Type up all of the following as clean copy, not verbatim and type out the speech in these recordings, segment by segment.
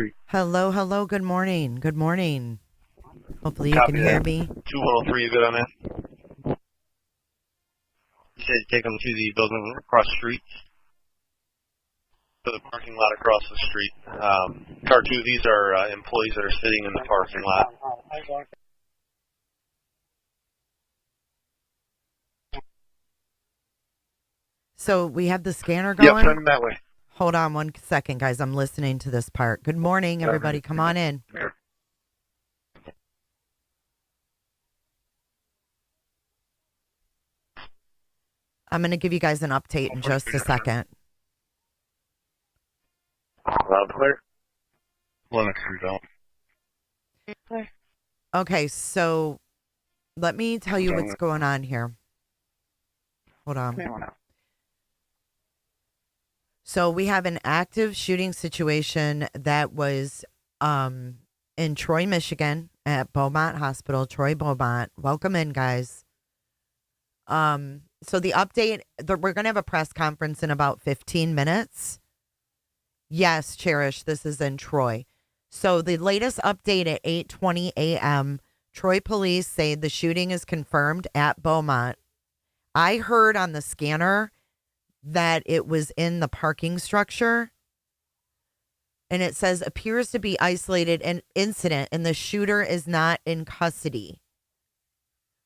Street. Hello, hello, good morning. Good morning. Hopefully you Copy can that. hear me. 2103, you good on that? You said take them to the building across the street. To the parking lot across the street. Car 2, these are employees that are sitting in the parking lot. So we have the scanner going? Yep, send them that way. Hold on 1 second, guys. I'm listening to this part. Good morning, everybody. Come on in. I'm going to give you guys an update in just a second. Loud clear. Linux result. Okay, so let me tell you what's going on here. Hold on. So we have an active shooting situation that was in Troy, Michigan at Beaumont Hospital. Troy Beaumont. Welcome in, guys. So the update, we're going to have a press conference in about 15 minutes. Yes, Cherish, this is in Troy. So the latest update at 8:20 a.m., Troy police say the shooting is confirmed at Beaumont. I heard on the scanner that it was in the parking structure. And it says appears to be isolated an incident and the shooter is not in custody.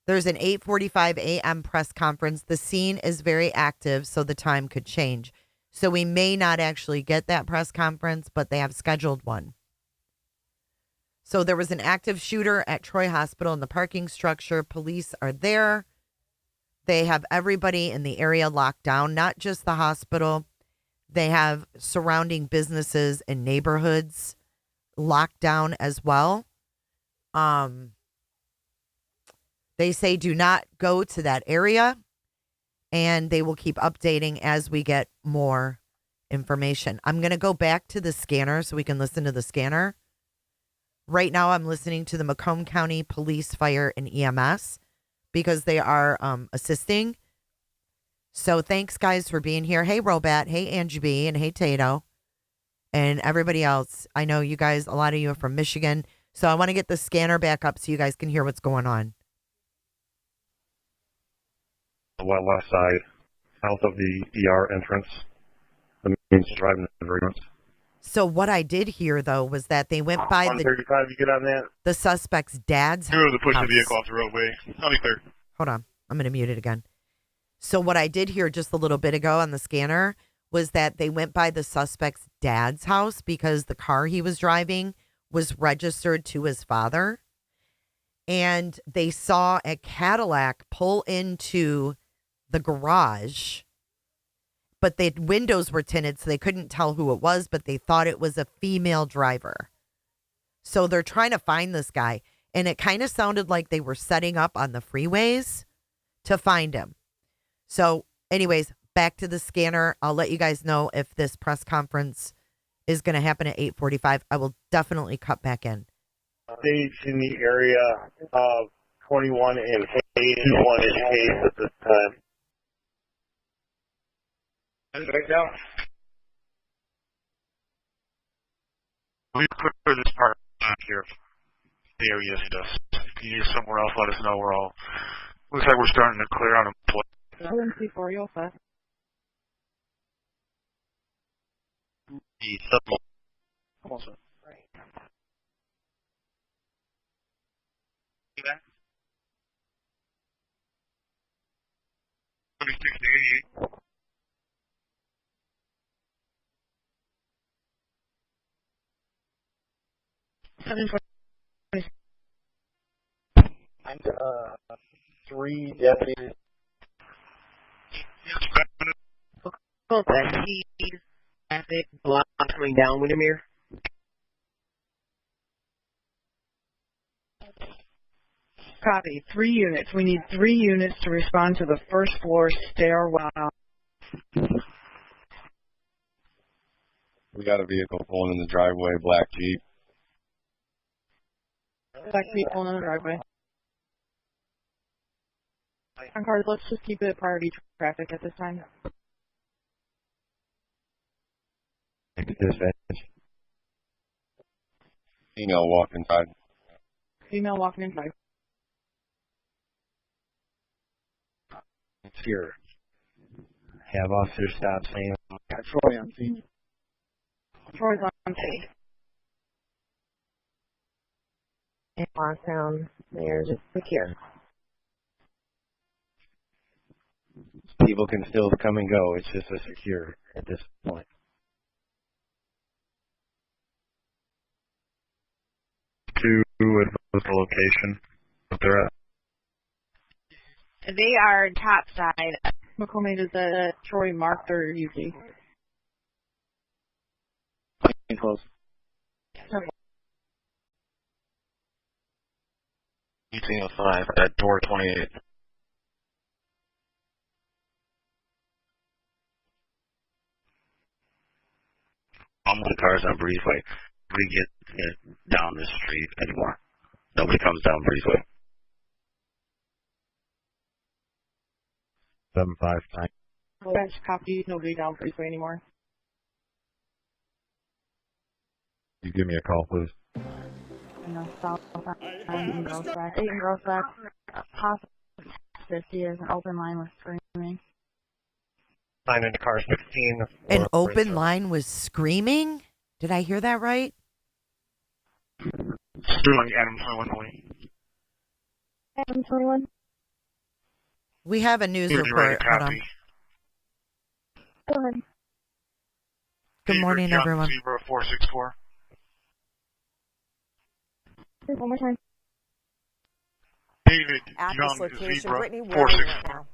There's an 8:45 a.m. press conference. The scene is very active, so the time could change. So we may not actually get that press conference, but they have scheduled one. So there was an active shooter at Troy Hospital in the parking structure. Police are there. They have everybody in the area locked down, not just the hospital. They have surrounding businesses and neighborhoods locked down as well. They say do not go to that area, and they will keep updating as we get more information. I'm going to go back to the scanner so we can listen to the scanner. Right now, I'm listening to the Macomb County Police, Fire, and EMS because they are assisting. So thanks, guys, for being here. Hey, Robat. Hey, Angie B. And hey, Tato. And everybody else. I know you guys, a lot of you are from Michigan. So I want to get the scanner back up so you guys can hear what's going on. The west side, south of the ER entrance. The means driving the entrance. So what I did hear, though, was that they went by 135, you get on that? The suspect's dad's house. You're to push the vehicle off the roadway. I'll be clear. Hold on. I'm going to mute it again. So what I did hear just a little bit ago on the scanner was that they went by the suspect's dad's house because the car he was driving was registered to his father. And they saw a Cadillac pull into the garage, but the windows were tinted, so they couldn't tell who it was, but they thought it was a female driver. So they're trying to find this guy, and it kind of sounded like they were setting up on the freeways to find him. So anyways, back to the scanner. I'll let you guys know if this press conference is going to happen at 8:45. I will definitely cut back in. Stage in the area of 21 and Hayes, 1 in Hayes at this time. Right now, we clear this part back here. The area is dust. If you need somewhere else, let us know. We're all. Looks like we're starting to clear out a place. C4, you'll fast. The sub. Also. Right. See that? 36 to 88. And 3 deputies. Hold that. He's traffic block coming down Windermere. Copy. 3 units. We need 3 units to respond to the first floor stairwell. We got a vehicle pulling in the driveway, black Jeep. Black people in the driveway. On cars, let's just keep it priority traffic at this time. Dispatch. Female walked inside. Female walking inside. Here. Have officers stop saying, Troy on scene. Troy's on scene. And lockdown, they're just secure. people can still come and go. It's just a secure at this point. To advise the location that they're at. They are top side. McCormick, does Troy mark their UC? Close. 1805 at door 28. All the cars on Breezeway. We get down this street anymore. Nobody comes down Breezeway. 759. Bench copy, nobody down Breezeway anymore. You give me a call, please. No, south in Grossback. Possible 50 is an open line with screaming. Line into car 16. An open line was screaming? Did I hear that right? Sterling Adams, Illinois. Adam 21. We have a news Here, you ready report. to Hold on. copy? Go ahead. Good morning, Young, everyone. Zebra 464. One more time. David At Young, this location, Zebra Brittany, where are you right 464. now?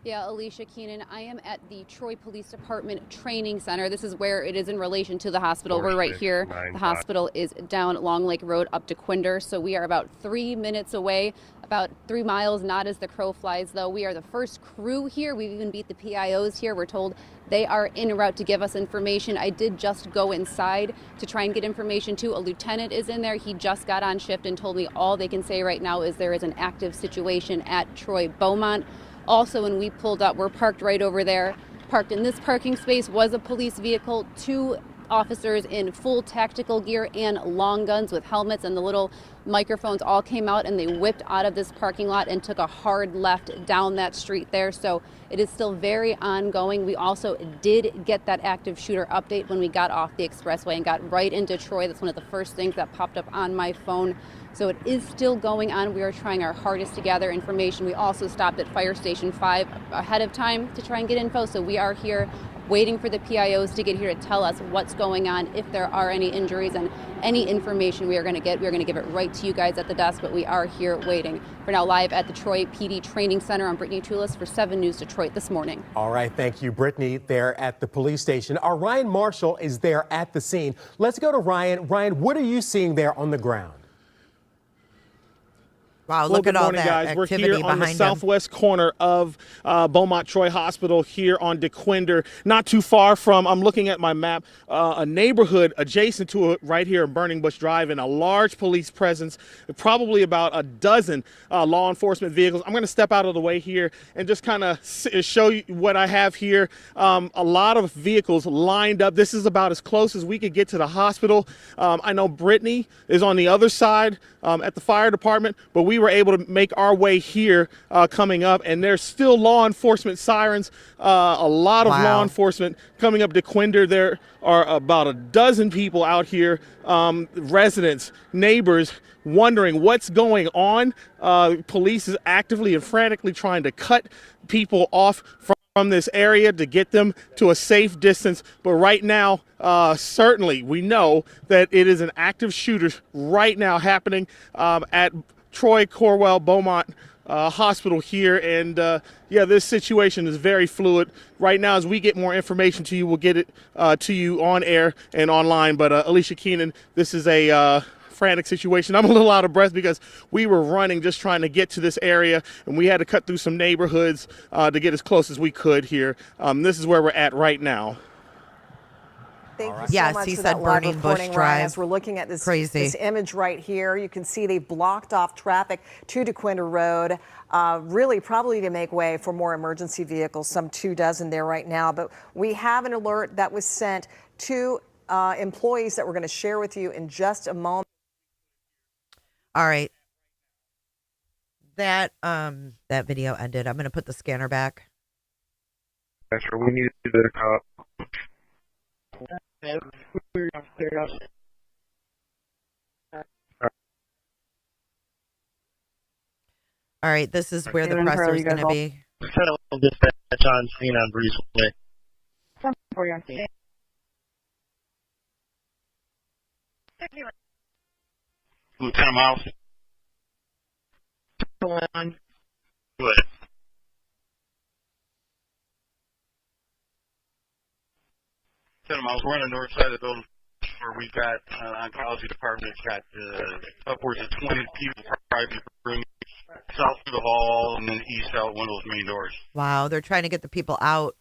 Yeah, Alicia Keenan, I am at the Troy Police Department Training Center. This is where it is in relation to the hospital. We're right here. The hospital is down Long Lake Road up to Quinder. So we are about 3 minutes away, about 3 miles, not as the crow flies, though. We are the first crew here. We've even beat the PIOs here. We're told they are en route to give us information. I did just go inside to try and get information too. A lieutenant is in there. He just got on shift and told me all they can say right now is there is an active situation at Troy Beaumont. Also, when we pulled up, we're parked right over there. Parked in this parking space was a police vehicle, 2 officers in full tactical gear and long guns with helmets, and the little microphones all came out and they whipped out of this parking lot and took a hard left down that street there. So it is still very ongoing. We also did get that active shooter update when we got off the expressway and got right into Troy. That's one of the first things that popped up on my phone. So it is still going on. We are trying our hardest to gather information. We also stopped at Fire Station 5 ahead of time to try and get info. So we are here waiting for the PIOs to get here to tell us what's going on, if there are any injuries, and any information we are going to get. We're going to give it right to you guys at the desk, but we are here waiting. For now, live at the Troy PD Training Center, I'm Brittany Tulis for 7 News Detroit this morning. All right, thank you, Brittany, there at the police station. Our Ryan Marshall is there at the scene. Let's go to Ryan. Ryan, what are you seeing there on the ground? Wow, look at all that guys. activity We're here on the behind southwest corner of Beaumont Troy Hospital here on DeQuinder. Not too far from, I'm looking at my map, a neighborhood adjacent to it right here in Burning Bush Drive, and a large police presence, probably about a dozen law enforcement vehicles. I'm going to step out of the way here and just kind of show you what I have here. A lot of vehicles lined up. This is about as close as we could get to the hospital. I know Brittany is on the other side at the fire department, but we were able to make our way here coming up, and there's still law enforcement sirens, a lot of law enforcement coming up to Quinder. There are about a dozen people out here, residents, neighbors, wondering what's going on. Police is actively and frantically trying to cut people off from this area to get them to a safe distance. But right now, certainly we know that it is an active shooter right now happening at Troy Corwell Beaumont Hospital here. And yeah, this situation is very fluid. Right now, as we get more information to you, we'll get it to you on air and online. But Alicia Keenan, this is a frantic situation. I'm a little out of breath because we were running just trying to get to this area, and we had to cut through some neighborhoods to get as close as we could here. This is where we're at right now. Thank you so Yes, much he for said that live Burning Bush reporting, Ryan. Drive. As we're looking at this, Crazy. this image right here, you can see they blocked off traffic to DeQuinder Road, really probably to make way for more emergency vehicles, some 2 dozen there right now. But we have an alert that was sent to employees that we're going to share with you in just a moment. All right. That video ended. I'm going to put the scanner back. Sure, we need the cop. All right, this is where the presser is going to be. Dispatch on scene on Breezeway. Lieutenant Miles. Good. Lieutenant Miles, we're on the north side of the building where we've got oncology department. It's got upwards of 20 people private rooms south through the hall and then east out one of those main doors. Wow, they're trying to get the people out.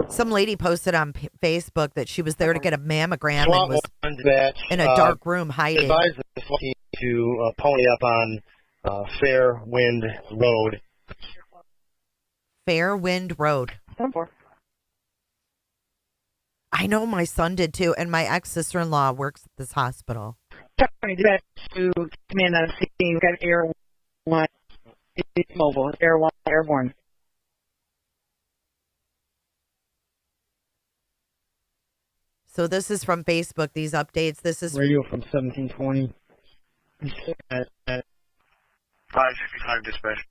Some lady posted on Facebook that she was there to get a mammogram and was in a dark room hiding. Advise the SWAT team to pony up on Fairwind Road. Fairwind Road. I know my son did too, and my ex-sister-in-law works at this hospital. Dispatch to command on scene. Got Air 1. It's mobile. Air 1 airborne. So this is from Facebook, these updates. This is radio from 1720. 565 dispatch.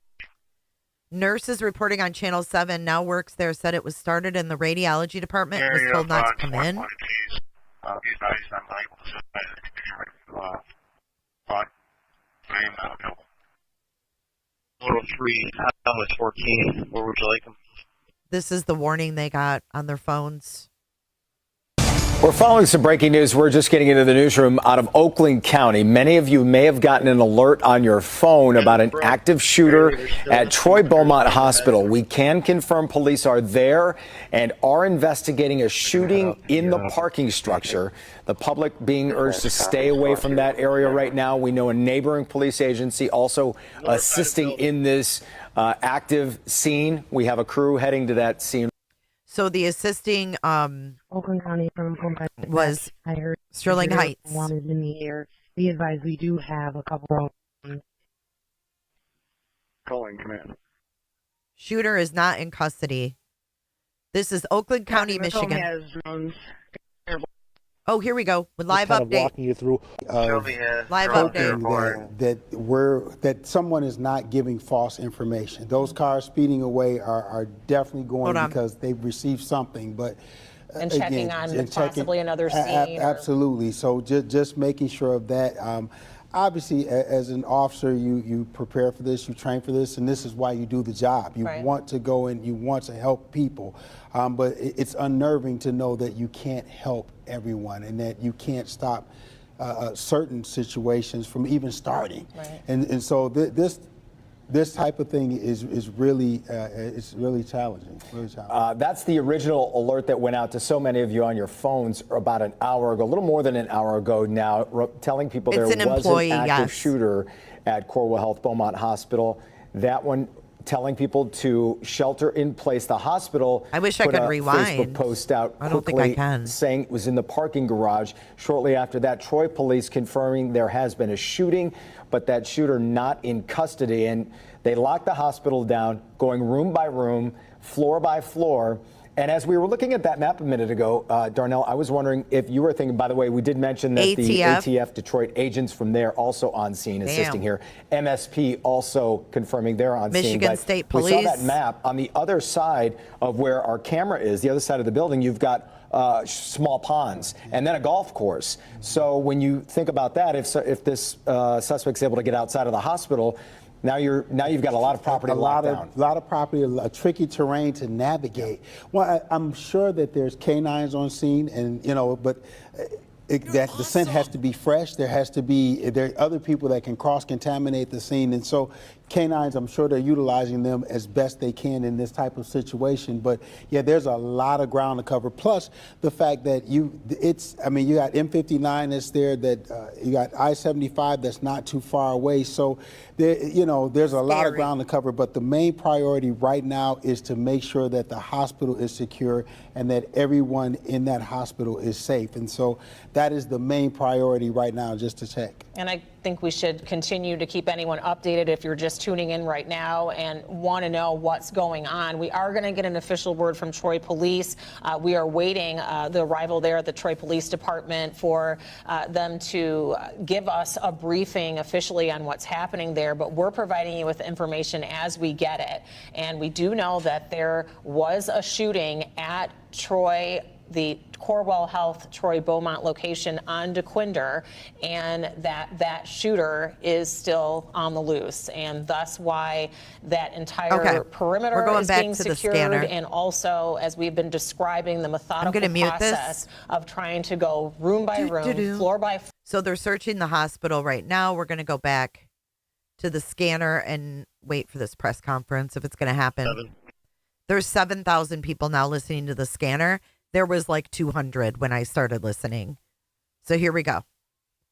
Nurses reporting on Channel 7 now works there, said it was started in the radiology department and was told not to come in. Little 3, Thomas 14. Where would you like them? This is the warning they got on their phones. We're following some breaking news. We're just getting into the newsroom out of Oakland County. Many of you may have gotten an alert on your phone about an active shooter at Troy Beaumont Hospital. We can confirm police are there and are investigating a shooting in the parking structure. The public being urged to stay away from that area right now. We know a neighboring police agency also assisting in this active scene. We have a crew heading to that scene. So the assisting Oakland County from was I heard Sterling Heights. One is in the air. Be advised, we do have a couple of Calling command. Shooter is not in custody. This is Oakland County, Michigan. Oh, here we go with live update. Walking you through live update that someone is not giving false information. Those cars speeding away are definitely going because they've received something, but and checking on possibly another scene. Absolutely. So just making sure of that. Obviously, as an officer, you prepare for this, you train for this, and this is why you do the job. You want to go and you want to help people, but it's unnerving to know that you can't help everyone and that you can't stop certain situations from even starting. And so this type of thing is really it's really challenging. That's the original alert that went out to so many of you on your phones about an hour ago, a little more than an hour ago now, telling people there was an active shooter at Corwell Health Beaumont Hospital. That one telling people to shelter in place. The hospital I wish I could rewind. Facebook post out quickly, I don't think I can. saying it was in the parking garage. Shortly after that, Troy police confirming there has been a shooting, but that shooter not in custody. And they locked the hospital down, going room by room, floor by floor. And as we were looking at that map a minute ago, Darnell, I was wondering if you were thinking, by the way, we did mention that the ATF Detroit agents from there also on scene assisting here. MSP also confirming they're on scene. Michigan State Police. We saw that map on the other side of where our camera is, the other side of the building, you've got small ponds and then a golf course. So when you think about that, if this suspect's able to get outside of the hospital, now you've got a lot of property locked down. A lot of property, a tricky terrain to navigate. Well, I'm sure that there's canines on scene, and but the scent has to be fresh. There are other people that can cross-contaminate the scene, and so canines, I'm sure they're utilizing them as best they can in this type of situation. But yeah, there's a lot of ground to cover. Plus the fact that you got M59 that's there, that you got I-75 that's not too far away. So there, there's a lot of ground to cover. But the main priority right now is to make sure that the hospital is secure and that everyone in that hospital is safe. And so that is the main priority right now, just to check. And I think we should continue to keep anyone updated if you're just tuning in right now and want to know what's going on. We are going to get an official word from Troy Police. We are waiting the arrival there at the Troy Police Department for them to give us a briefing officially on what's happening there. But we're providing you with information as we get it. And we do know that there was a shooting at Troy, the Corewell Health Troy Beaumont location on DeQuinder, and that shooter is still on the loose, and thus why that entire perimeter is being secured, and also, as we've been describing, the methodical process of trying to go room by room, floor by floor. So they're searching the hospital right now. We're going to go back to the scanner and wait for this press conference if it's going to happen. There's 7,000 people now listening to the scanner. There was like 200 when I started listening. So here we go.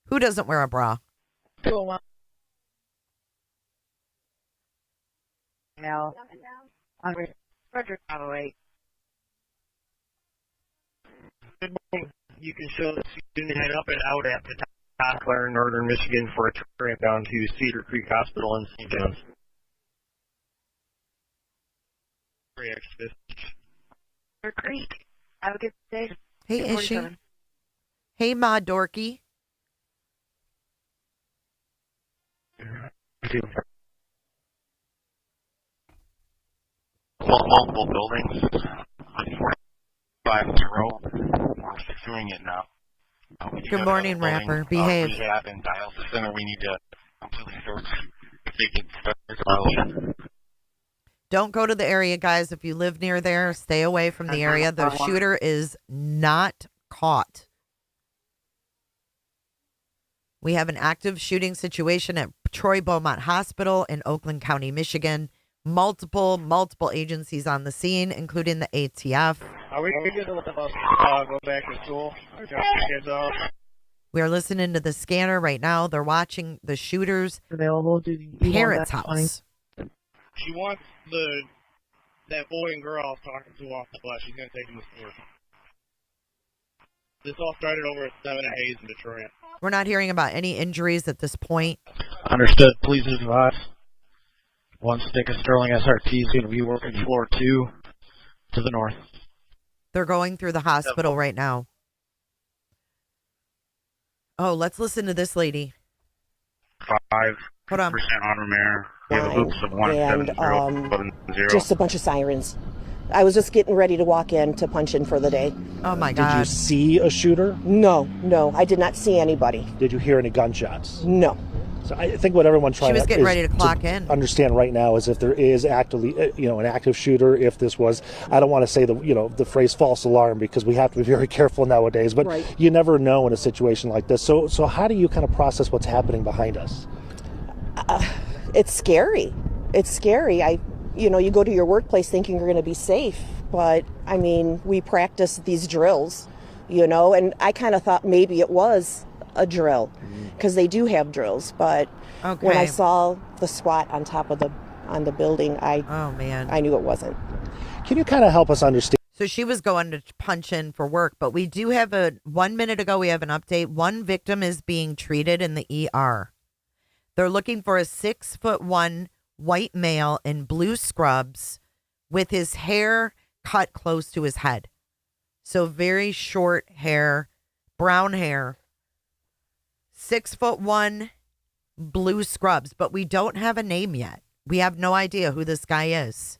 Who doesn't wear a bra? Now, on Frederick Highway. Good morning. You can show the student head up and out at the top Clare, Northern Michigan for a trip down to Cedar Creek Hospital in St. John's. Cedar Creek. Have a good day. Hey, Ishi. Hey, Ma Dorky. Multiple buildings, 5 in a row. We're securing it now. Good morning, rapper. Behave. Rehab and dialysis center. We need to completely search if they can start. Don't go to the area, guys. If you live near there, stay away from the area. The shooter is not caught. We have an active shooting situation at Troy Beaumont Hospital in Oakland County, Michigan. Multiple agencies on the scene, including the ATF. Are we going to let them go back to school? Or drop the kids off? We are listening to the scanner right now. They're watching the shooter's parents' house. She wants that boy and girl I was talking to off the bus. She's going to take them to school. This all started over at 7 at Hayes in Detroit. We're not hearing about any injuries at this point. Understood. Please advise. One stick of Sterling SRT is going to be working floor 2 to the north. They're going through the hospital right now. Oh, let's listen to this lady. 5% Hold on. on Romare. We have a hoops of 170. Just a bunch of sirens. I was just getting ready to walk in to punch in for the day. Oh my God. Did you see a shooter? No, I did not see anybody. Did you hear any gunshots? No. So I think what everyone's trying She was getting ready to clock in. Understand right now is if there is actively, an active shooter. If this was, I don't want to say the phrase false alarm because we have to be very careful nowadays. But you never know in a situation like this. So how do you kind of process what's happening behind us? It's scary. It's scary. You go to your workplace thinking you're going to be safe, but I mean, we practice these drills, and I kind of thought maybe it was a drill because they do have drills. But when I saw the SWAT on top of the building, I knew it wasn't. Can you kind of help us understand? So she was going to punch in for work, but we do have 1 minute ago, we have an update. One victim is being treated in the ER. They're looking for a 6'1" white male in blue scrubs with his hair cut close to his head. So very short hair, brown hair, 6'1", blue scrubs, but we don't have a name yet. We have no idea who this guy is.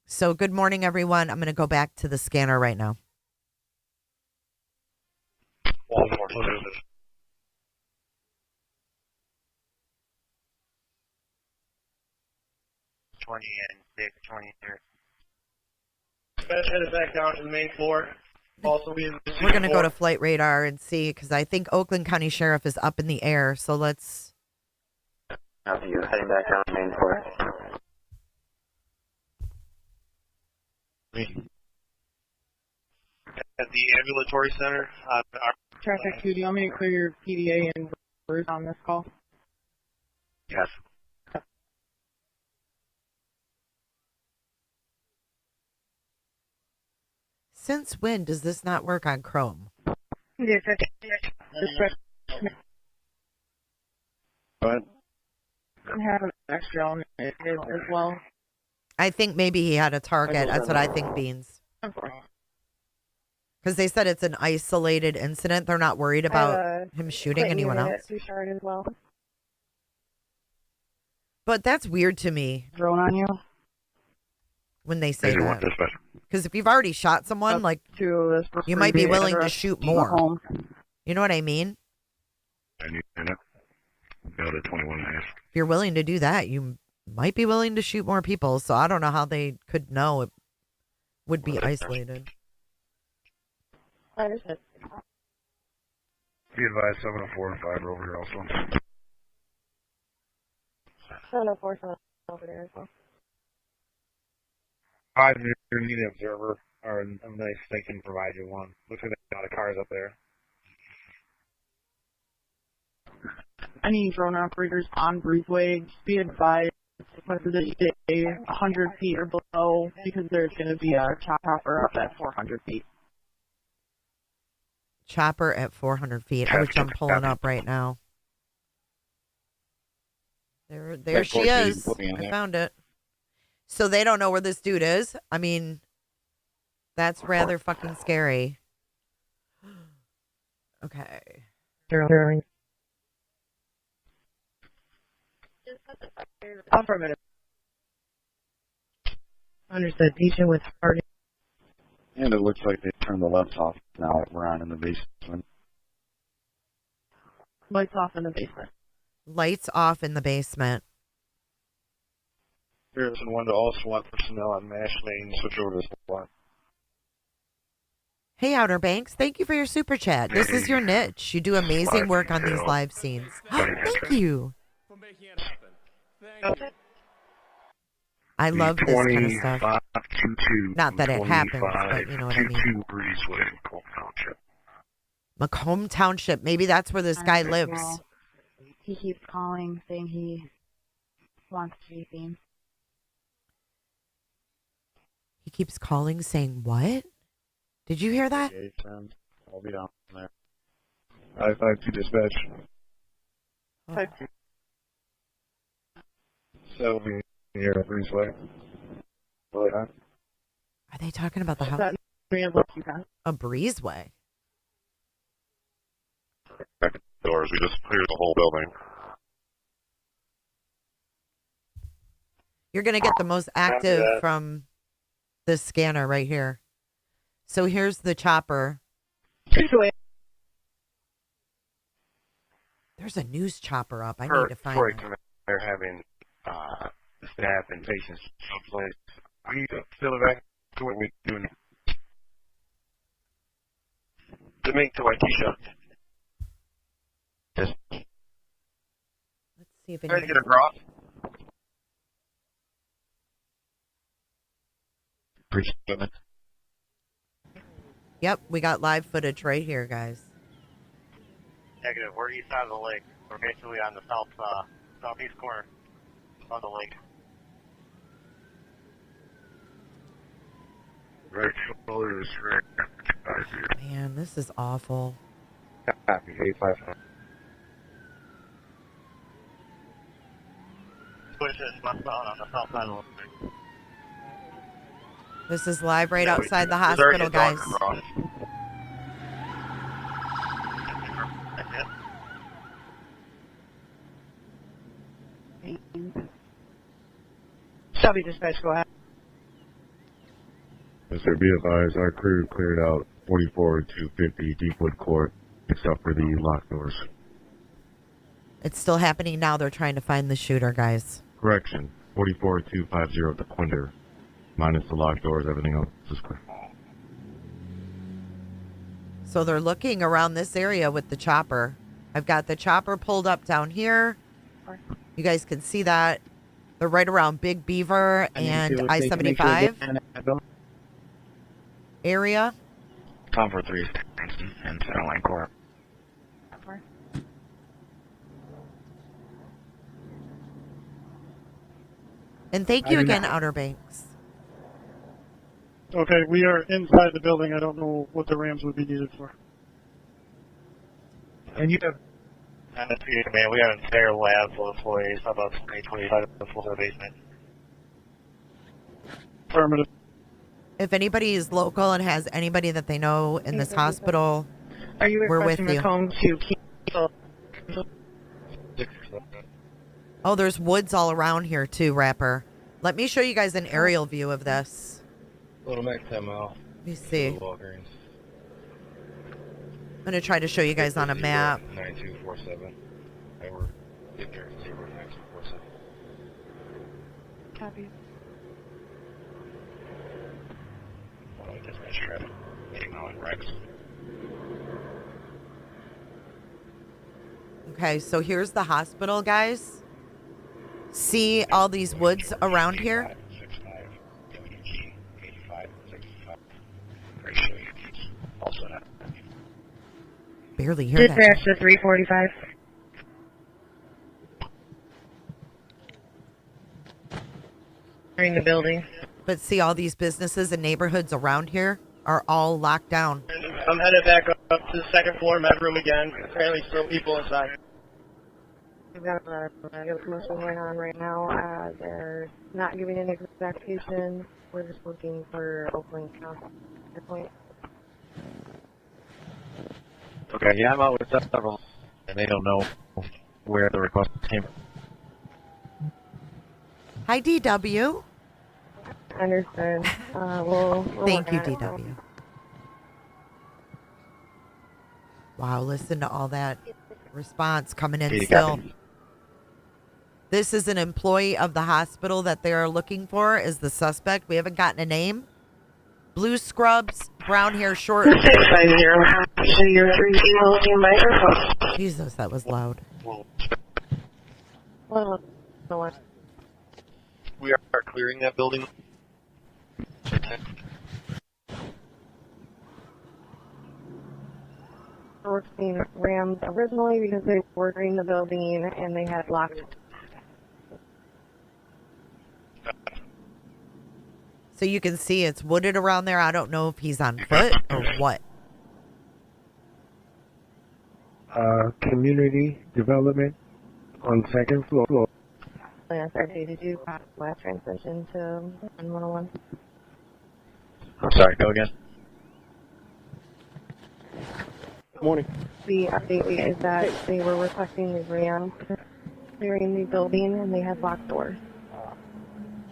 So good morning, everyone. I'm going to go back to the scanner right now. 20 and 6, 20 here. Best headed back down to the main floor. Also, we're going to go to flight radar and see, because I think Oakland County Sheriff is up in the air. So let's Have you heading back down Main Court? At the ambulatory center. Traffic 2, do you want me to clear your PDA and Bruce on this call? Yes. Since when does this not work on Chrome? Yes, But I have an extra on it as well. I think maybe he had a target. That's what I think, Beans. Because they said it's an isolated incident. They're not worried about him shooting anyone else. As well. But that's weird to me. Drone on you? When they say that. Because if you've already shot someone, like, you might be willing to shoot more. You know what I mean? Go to 21 and a half. If you're willing to do that, you might be willing to shoot more people. So I don't know how they could know it would be isolated. I understand. Be advised, 704 and 5 are over here also. 704 over there as well. 5 near the observer, or unless they can provide you one. Looks like there's a lot of cars up there. I need drone operators on Breezeway. Be advised whether they stay 100 feet or below because there's going to be a chopper up at 400 feet. Chopper at 400 feet, which I'm pulling up right now. There she is. I found it. So they don't know where this dude is. I mean, that's rather fucking scary. Okay. Affirmative. Understood. Patient with heart. And it looks like they turned the lights off now. We're on in the basement. Lights off in the basement. Lights off in the basement. Pearson 1 to all SWAT personnel on Mash Lane. Switch over to SWAT. Hey, Outer Banks, thank you for your super chat. This is your niche. You do amazing work on these live scenes. Thank you. I love this kind of stuff. Not that it happens, but you know what I mean. Macomb Township. Maybe that's where this guy lives. He keeps calling, saying he wants to be seen. He keeps calling, saying what? Did you hear that? I'll be down there. I-52 dispatch. Oh. So be near Breezeway. Are they talking about the house? A breezeway. Doors. We just cleared the whole building. You're going to get the most active from this scanner right here. So here's the chopper. There's a news chopper up. I need to find it. They're having staff and patients someplace. Are you still back to what we're doing? To make to Waikisha. Let's see if Trying to get across. Appreciate it. Yep, we got live footage right here, guys. Negative. We're east side of the lake. We're basically on the southeast corner of the lake. Right shoulder is right. Man, this is awful. Copy, 855. Push it westbound on the south side of the lake. This is live right outside the hospital, guys. Shelby dispatch, go ahead. Mr. Be advised, our crew cleared out 44 to 50 Deepwood Court, except for the locked doors. It's still happening now. They're trying to find the shooter, guys. Correction, 44250 to Quinder. Minus the locked doors, everything else is clear. So they're looking around this area with the chopper. I've got the chopper pulled up down here. You guys can see that. They're right around Big Beaver and I-75 area. Tom for 3 and Dateline Court. And thank you again, Outer Banks. Okay, we are inside the building. I don't know what the Rams would be needed for. And you have... Man, we got an entire lab full of employees, about 25 of the full basement. Affirmative. If anybody is local and has anybody that they know in this hospital, Are you we're with requesting a you. home to keep? Oh, there's woods all around here too, Rapper. Let me show you guys an aerial view of this. Little Mac 10 mile. Let me see. I'm going to try to show you guys on a map. 9247. I were in there 09247. Copy. Dispatch traffic. Ignoring Rex. Okay, so here's the hospital, guys. See all these woods around here? Barely hear that. Dispatch to 345. In the building. But see all these businesses and neighborhoods around here are all locked down. I'm headed back up to the second floor med room again. Apparently still people inside. We've got a commotion going on right now. They're not giving an exact location. We're just looking for Oakland County at this point. Okay, yeah, I'm out with several, and they don't know where the request came from. Hi, DW. Understood. Thank you, DW. Wow, listen to all that response coming in still. This is an employee of the hospital that they are looking for is the suspect. We haven't gotten a name. Blue scrubs, brown hair, short. Jesus, that was loud. We are clearing that building. We're seeing Rams originally because they were in the building and they had locked. So you can see it's wooded around there. I don't know if he's on foot or what. Community development on second floor. Yes, did you last transition to 101? I'm sorry, go again. Morning. The update is that they were requesting the Rams clearing the building and they had locked doors.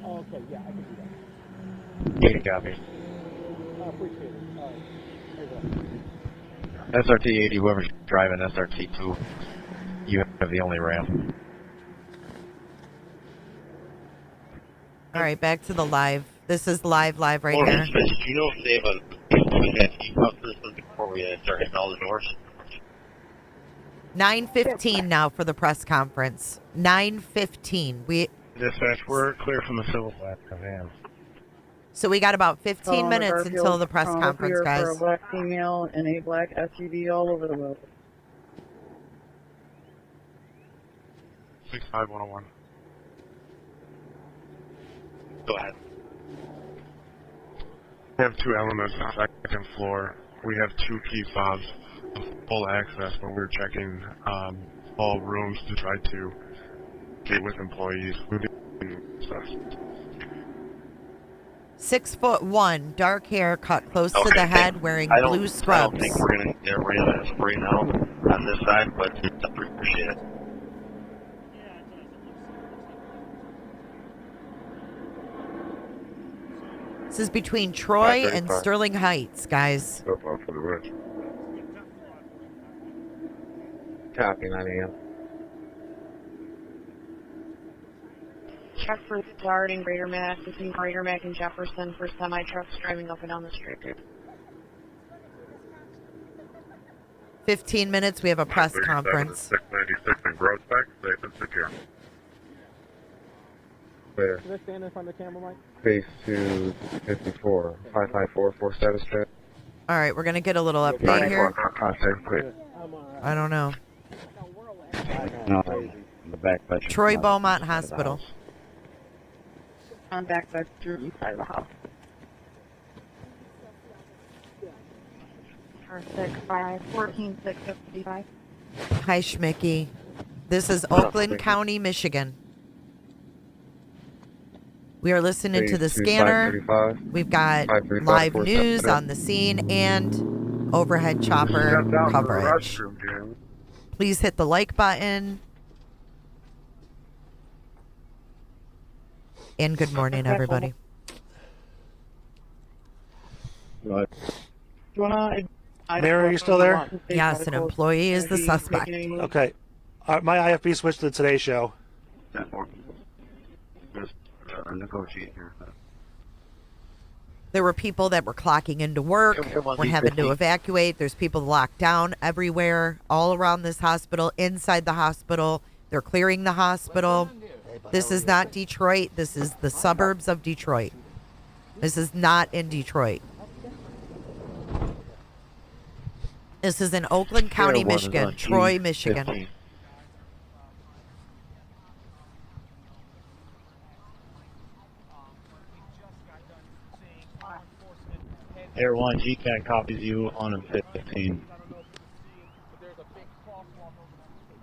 Okay, yeah, I can do that. You got me. I appreciate it. SRT 80, whoever's driving SRT 2, you have the only RAM. All right, back to the live. This is live right here. Do you know if they have a before we start hitting all the doors? 9:15 now for the press conference. 9:15. Dispatch, we're clear from the civil van. So we got about 15 minutes until the press conference, For guys. a black female and a black SUV all over the road. 65101. Go ahead. We have two elements on the second floor. We have two key fobs of full access, but we're checking all rooms to try to get with employees. 6'1", dark hair, cut close to the head, wearing blue scrubs. I don't think we're going to get rid of that right now on this side, but I appreciate it. This is between Troy and Sterling Heights, guys. Copy, 9 a.m. Check for Dart in Greater Mac, between Greater Mac and Jefferson for semi-trucks driving up and down the street. 15 minutes, we have a press conference. 696 and Grossbeck, safe and secure. Clear. Can I stand in front of the camera, Mike? Space 254, 554, 47 Street. All right, we're going to get a little update here. Contact, clear. I don't know. The back bedroom. Troy Beaumont Hospital. On back bedroom, east side of the house. 465-14655. Hi, Schmicky. This is Oakland County, Michigan. We are listening to the scanner. We've got live news on the scene and overhead chopper coverage. Please hit the like button. And good morning, everybody. Mary, are you still there? Yes, an employee is the suspect. Okay. My IFB switched to the Today Show. There were people that were clocking into work, were having to evacuate. There's people locked down everywhere, all around this hospital, inside the hospital. They're clearing the hospital. This is not Detroit. This is the suburbs of Detroit. This is not in Detroit. This is in Oakland County, Michigan, Troy, Michigan. Air 1, GCAT copies you on a 15.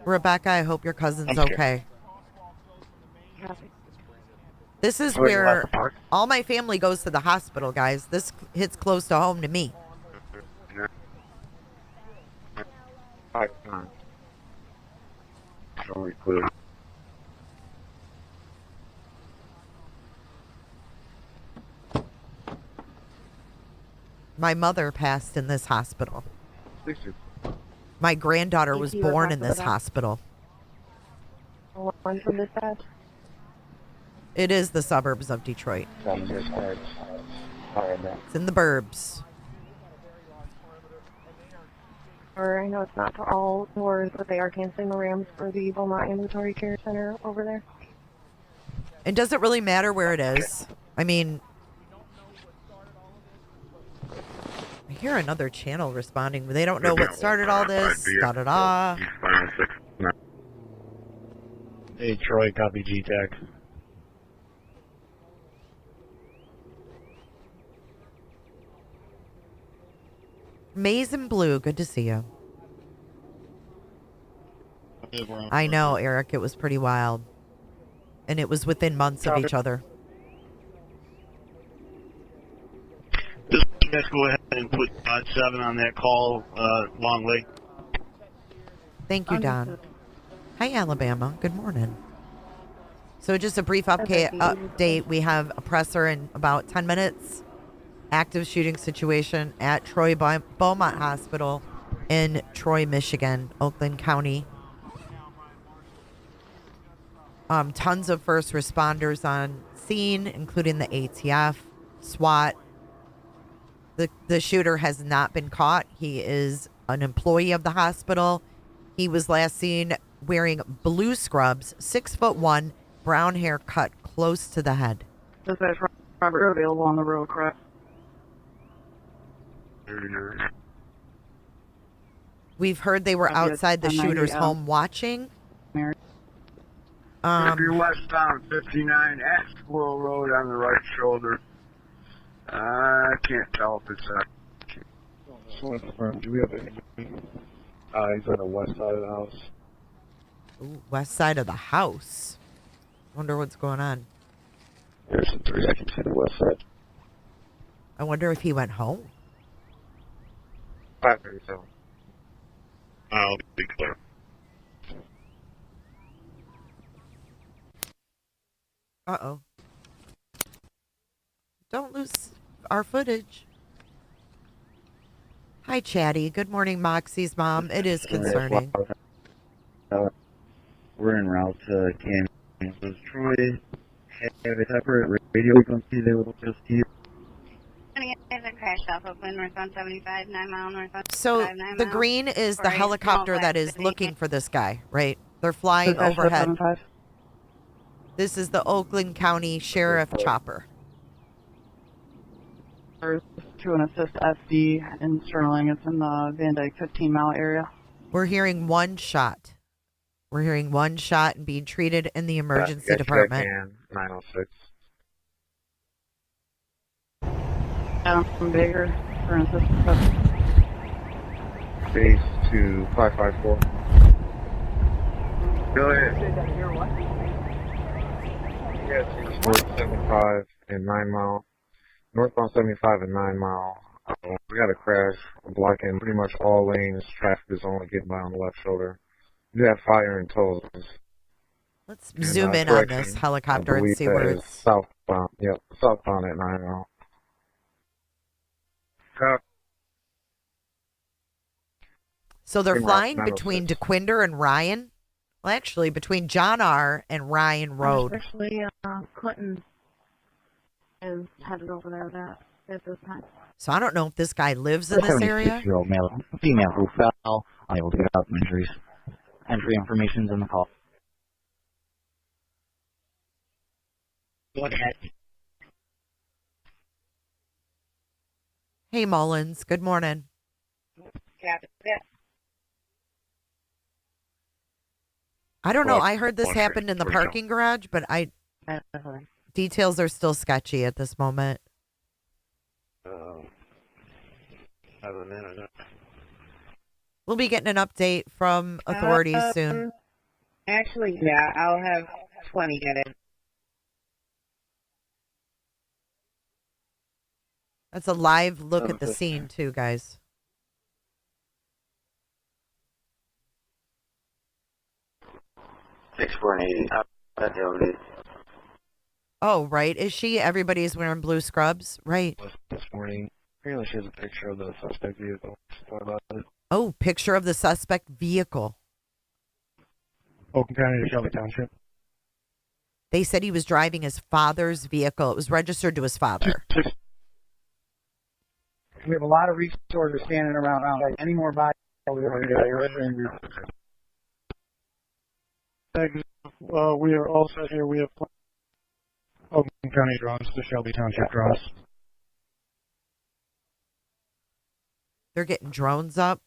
Rebecca, I hope your cousin's okay. This is where all my family goes to the hospital, guys. This hits close to home to me. My mother passed in this hospital. My granddaughter was born in this hospital. One from dispatch. It is the suburbs of Detroit. It's in the burbs. Or I know it's not for all tours, but they are canceling the Rams for the Beaumont Ambulatory Care Center over there. And does it really matter where it is? I mean, I hear another channel responding. They don't know what started all this. Da-da-da. Hey, Troy, copy GTAC. Maize and Blue, good to see you. I know, Eric, it was pretty wild. And it was within months of each other. Just go ahead and put 7 on that call, Long Lake. Thank you, Don. Hi, Alabama. Good morning. So just a brief update. We have a presser in about 10 minutes. Active shooting situation at Troy Beaumont Hospital in Troy, Michigan, Oakland County. Tons of first responders on scene, including the ATF, SWAT. The shooter has not been caught. He is an employee of the hospital. He was last seen wearing blue scrubs, 6'1", brown hair cut close to the head. Does that Robert available on the road, correct? We've heard they were outside the shooter's home watching. If you're westbound 59 at Squirrel Road on the right shoulder, I can't tell if it's Do we have anything? He's on the west side of the house. Ooh, west side of the house. Wonder what's going on. There's some 3 I can see the west side. I wonder if he went home. 537. I'll be clear. Uh-oh. Don't lose our footage. Hi, Chatty. Good morning, Moxie's mom. It is concerning. We're en route to Kansas. Troy have a separate radio frequency they will just use. A crash off of north on 75, 9 mile north on So 5, 9 the mile. green is the helicopter that is looking for this guy, right? They're flying overhead. This is the Oakland County Sheriff Chopper. To an assist SD in Sterling. It's in the Van Dyke 15-mile area. We're hearing one shot. We're hearing one shot and being treated in the emergency department. 906. From Baker for an assist. Base to 554. Go ahead. Yes, north 75 and 9 mile. Northbound 75 and 9 mile. We got a crash blocking pretty much all lanes. Traffic is only getting by on the left shoulder. You have fire and tows. Let's zoom in on this helicopter and see where it's southbound. Yep, southbound at 9 mile. So they're flying between DeQuinder and Ryan? Well, actually, between John R. and Ryan Road. Especially Clinton is headed over there at this time. So I don't know if this guy lives in this area. 76-year-old female who fell, unable to get out from injuries. Entry information's in the call. Go ahead. Hey, Mullins. Good morning. I don't know. I heard this happened in the parking garage, but details are still sketchy at this moment. We'll be getting an update from authorities soon. Actually, yeah, I'll have 20 get it. That's a live look at the scene, too, guys. Oh, right. Is she? Everybody's wearing blue scrubs, right? This morning, apparently she has a picture of the suspect vehicle. What about it? Oh, picture of the suspect vehicle. Oakland County to Shelby Township. They said he was driving his father's vehicle. It was registered to his father. We have a lot of resources standing around. Any more bodies? We are all set here. We have Oakland County drones to Shelby Township drones. They're getting drones up.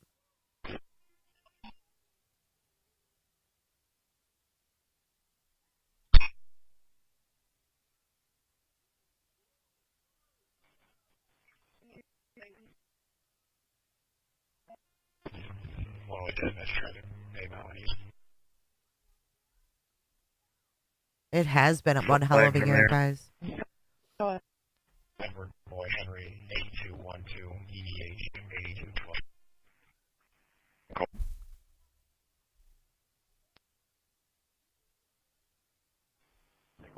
It has been one hell of a year, guys. Edward Boy Henry 8212 EDH 8212.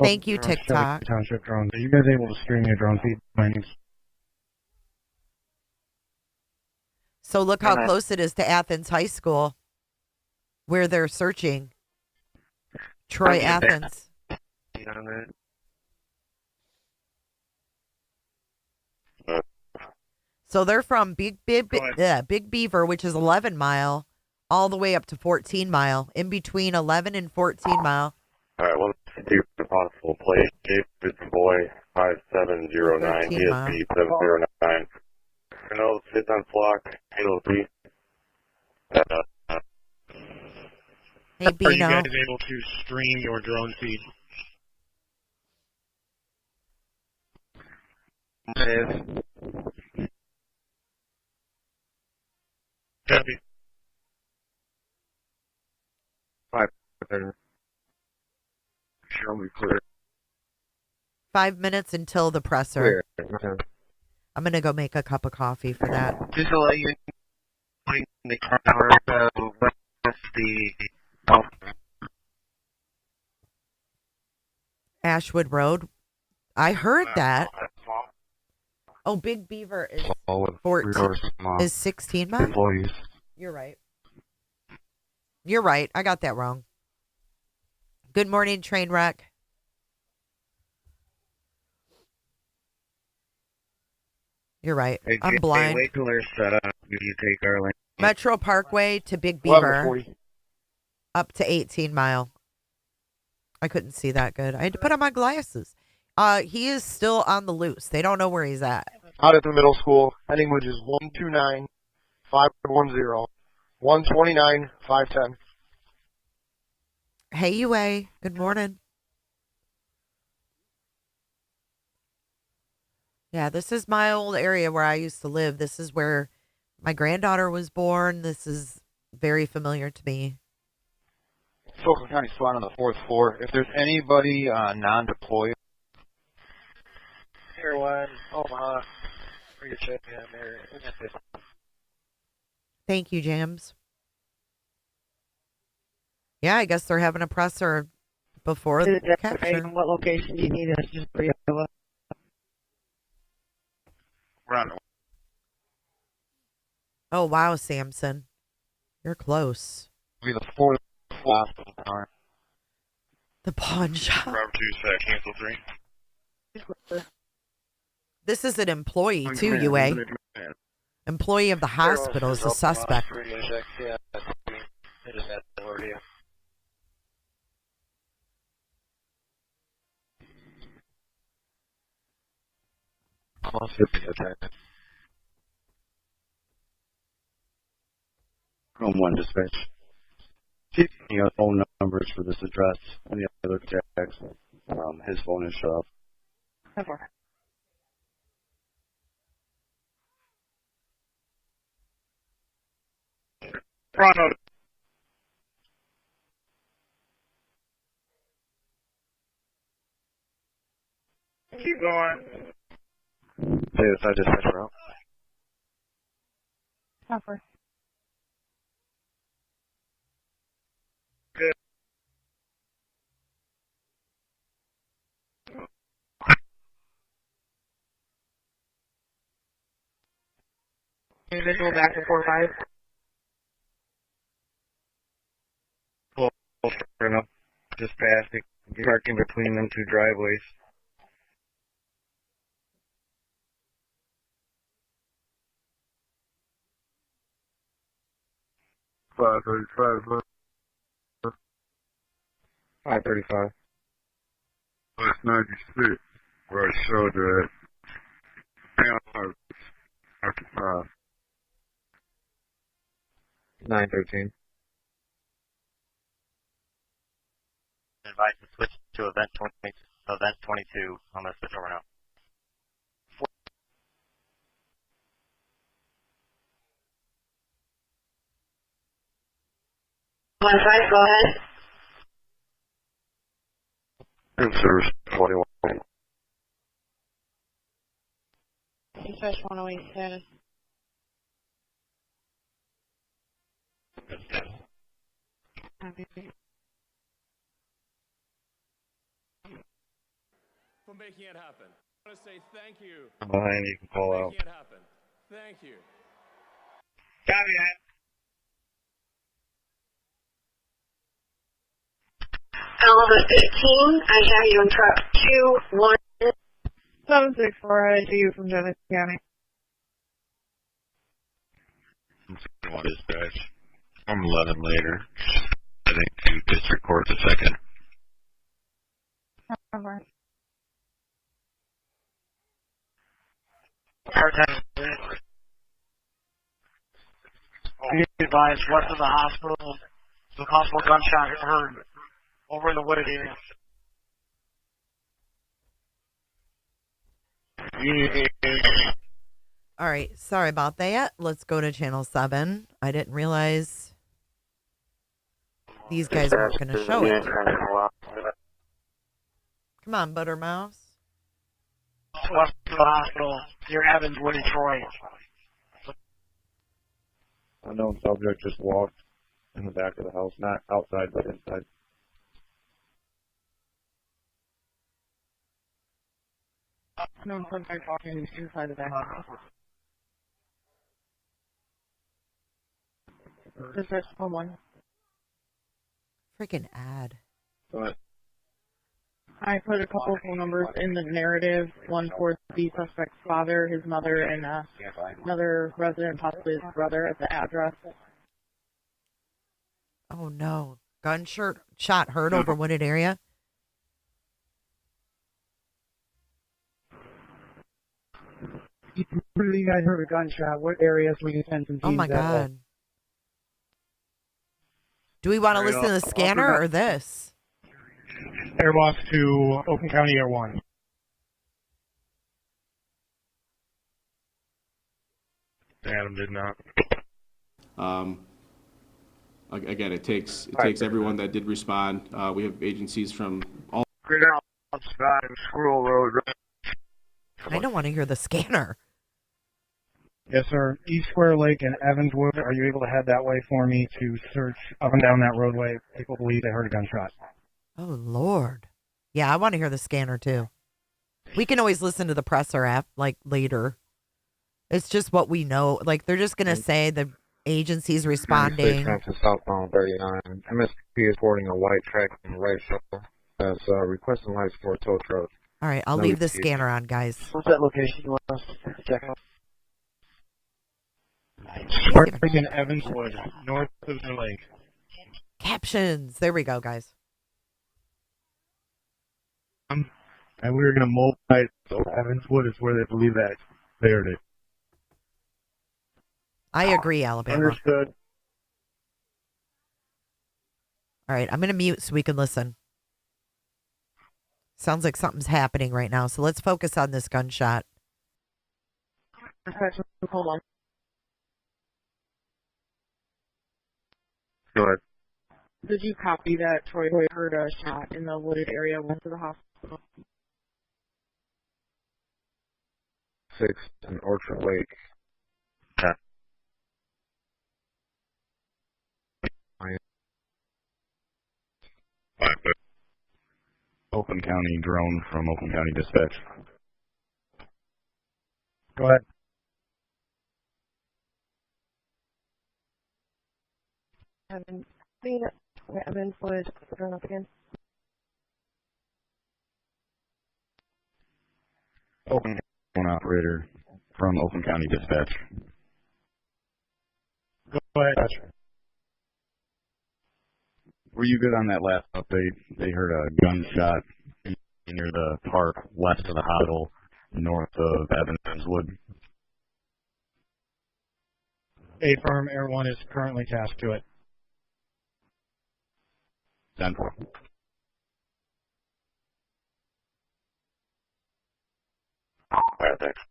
Thank you, TikTok. Township drones. Are you guys able to stream your drone feed findings? So look how close it is to Athens High School, where they're searching. Troy, Athens. So they're from Big Beaver, which is 11 mile, all the way up to 14 mile, in between 11 and 14 mile. All right, well, let's do the possible play. David Boy 5709 ESP 709. Renault sit on flock, Halo 3. Hey, Bino. Are you guys able to stream your drone feed? Copy. 5 show me clear. 5 minutes until the presser. Clear. I'm going to go make a cup of coffee for that. Just to let you know, the car, what's the... Ashwood Road. I heard that. Oh, Big Beaver is 14. Is 16 miles? Employees. You're right. You're right. I got that wrong. Good morning, train wreck. You're right. Hey, I'm blind. Wait till they're set up. You take our lane. Metro Parkway to Big Beaver. Up to 18 mile. I couldn't see that good. I had to put on my glasses. He is still on the loose. They don't know where he's at. Out at the middle school, heading which is 129-510, 129-510. Hey, UA. Good morning. Yeah, this is my old area where I used to live. This is where my granddaughter was born. This is very familiar to me. Fulton County SWAT on the 4th floor. If there's anybody non-deployed. Here one, Omaha. For your check in there. Thank you, Jams. Yeah, I guess they're having a presser before the capture. What location do you need us? Just for you. Oh, wow, Samson. You're close. Be the 4th floor. The pawn shop. Robert 2, cancel 3. This is an employee, too, UA. Employee of the hospital is a suspect. Room 1 dispatch. Keep your phone numbers for this address and the other contacts. His phone is shut off. Toronto. Keep going. Say this, I dispatch route. Cover. Good. Individual back to 4-5. Close enough. Just past it. Parking between them two driveways. $535. 535. That's 96. Where I showed that. After 5. 913. Advise to switch to event 22. I'm going to switch over now. Go ahead. Room service 21. Dispatch 108 status. For making it happen. I want to say thank you. Behind, you can call out. Making it happen. Thank you. Copy that. Alva 15, I have you in truck 2-1. 764, I to you from Genesee County. What is dispatch? I'm 11 later. I think to district court a second. Cover. Part-time. Be advised, west of the hospital, the possible gunshot heard over in the wooded area. All right, sorry about that. Let's go to channel 7. I didn't realize these guys weren't going to show it. Come on, Buttermouse. West of the hospital, near Evans, Woody, Troy. Unknown subject just walked in the back of the house, not outside but inside. No, contact talking inside of the house. Dispatch 1-1. Freaking ad. But I put a couple phone numbers in the narrative. One for the suspect's father, his mother, and another resident, possibly his brother, at the address. Oh no. Gunshot heard over wooded area. You guys heard a gunshot. What areas we can send some teams Oh my at? God. Do we want to listen to the scanner or this? Air Boss to Oakland County Air 1. Adam did not. Again, it takes everyone that did respond. We have agencies from all. Squirrel Road. I don't want to hear the scanner. Yes, sir. East Square Lake and Evanswood. Are you able to head that way for me to search up and down that roadway? People believe they heard a gunshot. Oh, Lord. Yeah, I want to hear the scanner, too. We can always listen to the presser app, like, later. It's just what we know. Like, they're just going to say the agency's responding. To southbound 39. MSP is boarding a white track on the right shoulder. That's requesting lights for a tow truck. All right, I'll leave the scanner on, guys. What's that location you want us to check out? In Evanswood, north of the lake. Captions. There we go, guys. And we were going to mobilize, so Evanswood is where they believe that they heard it. I agree, Alabama. Understood. All right, I'm going to mute so we can listen. Sounds like something's happening right now, so let's focus on this gunshot. Hold on. Go ahead. Did you copy that Troy heard a shot in the wooded area, went to the hospital? 6 in Orchard Lake. Yeah. Oakland County drone from Oakland County Dispatch. Go ahead. Evanswood, drone up again. Oakland County operator from Oakland County Dispatch. Go ahead. Were you good on that last update? They heard a gunshot near the park west of the hospital, north of Evanswood. A firm Air 1 is currently tasked to it. Central. Alright, thanks.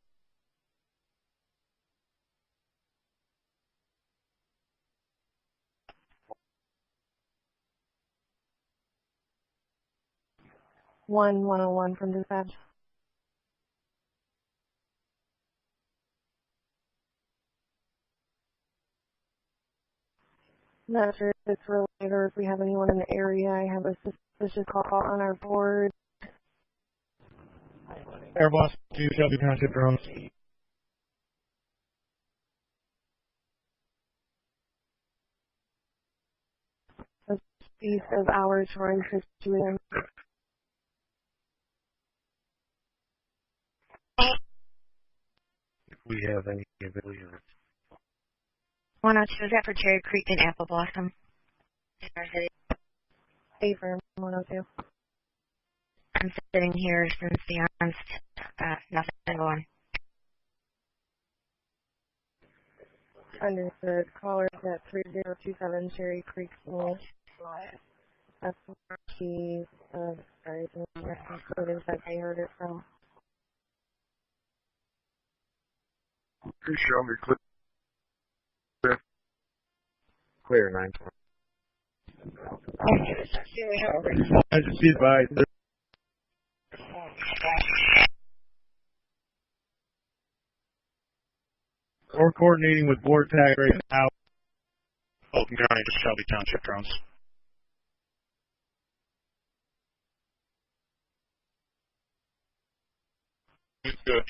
One 101 from dispatch. Not sure if it's related or if we have anyone in the area. I have a suspicious call on our board. Air Boss to Shelby Township drones. East of our Troy situation. If we have any ability. 102, is that for Cherry Creek and Apple Blossom? A firm 102. I'm sitting here since the onset. Nothing going. Understood. Caller at 3027 Cherry Creek School. That's where she, sorry, that I heard it from. Show me clear. Clear 920. I just be advised. We're coordinating with board tag right now. Oakland County to Shelby Township drones. Good.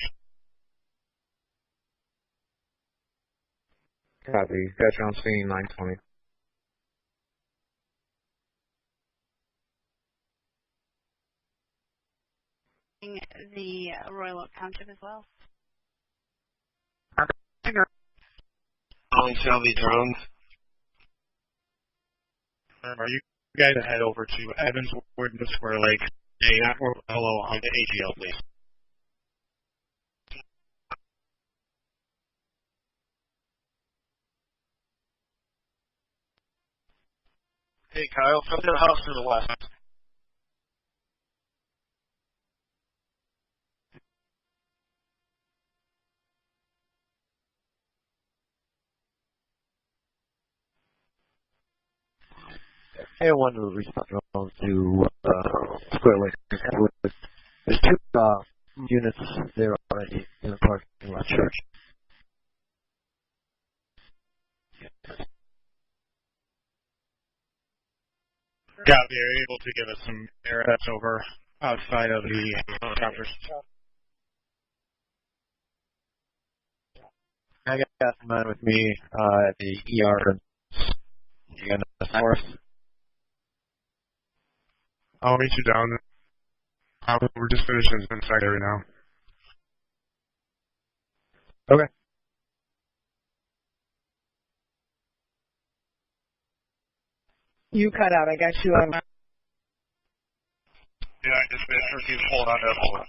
Copy. Got you on scene 920. The Royal Oak Township as well. Calling Shelby drones. Are you guys to head over to Evanswood and Square Lake? Hello on the AGL, please. Hey, Kyle, come to the house to the west. Hey, I wanted to respond to Square Lake. There's two units there already in the parking lot church. Yeah, they're able to give us some air over outside of the helicopters. I got some man with me at the ER. You got a sign for us? I'll meet you down. We're just finishing inside right now. Okay. You cut out. I got you on. Yeah, I just made sure he's holding on to that hole.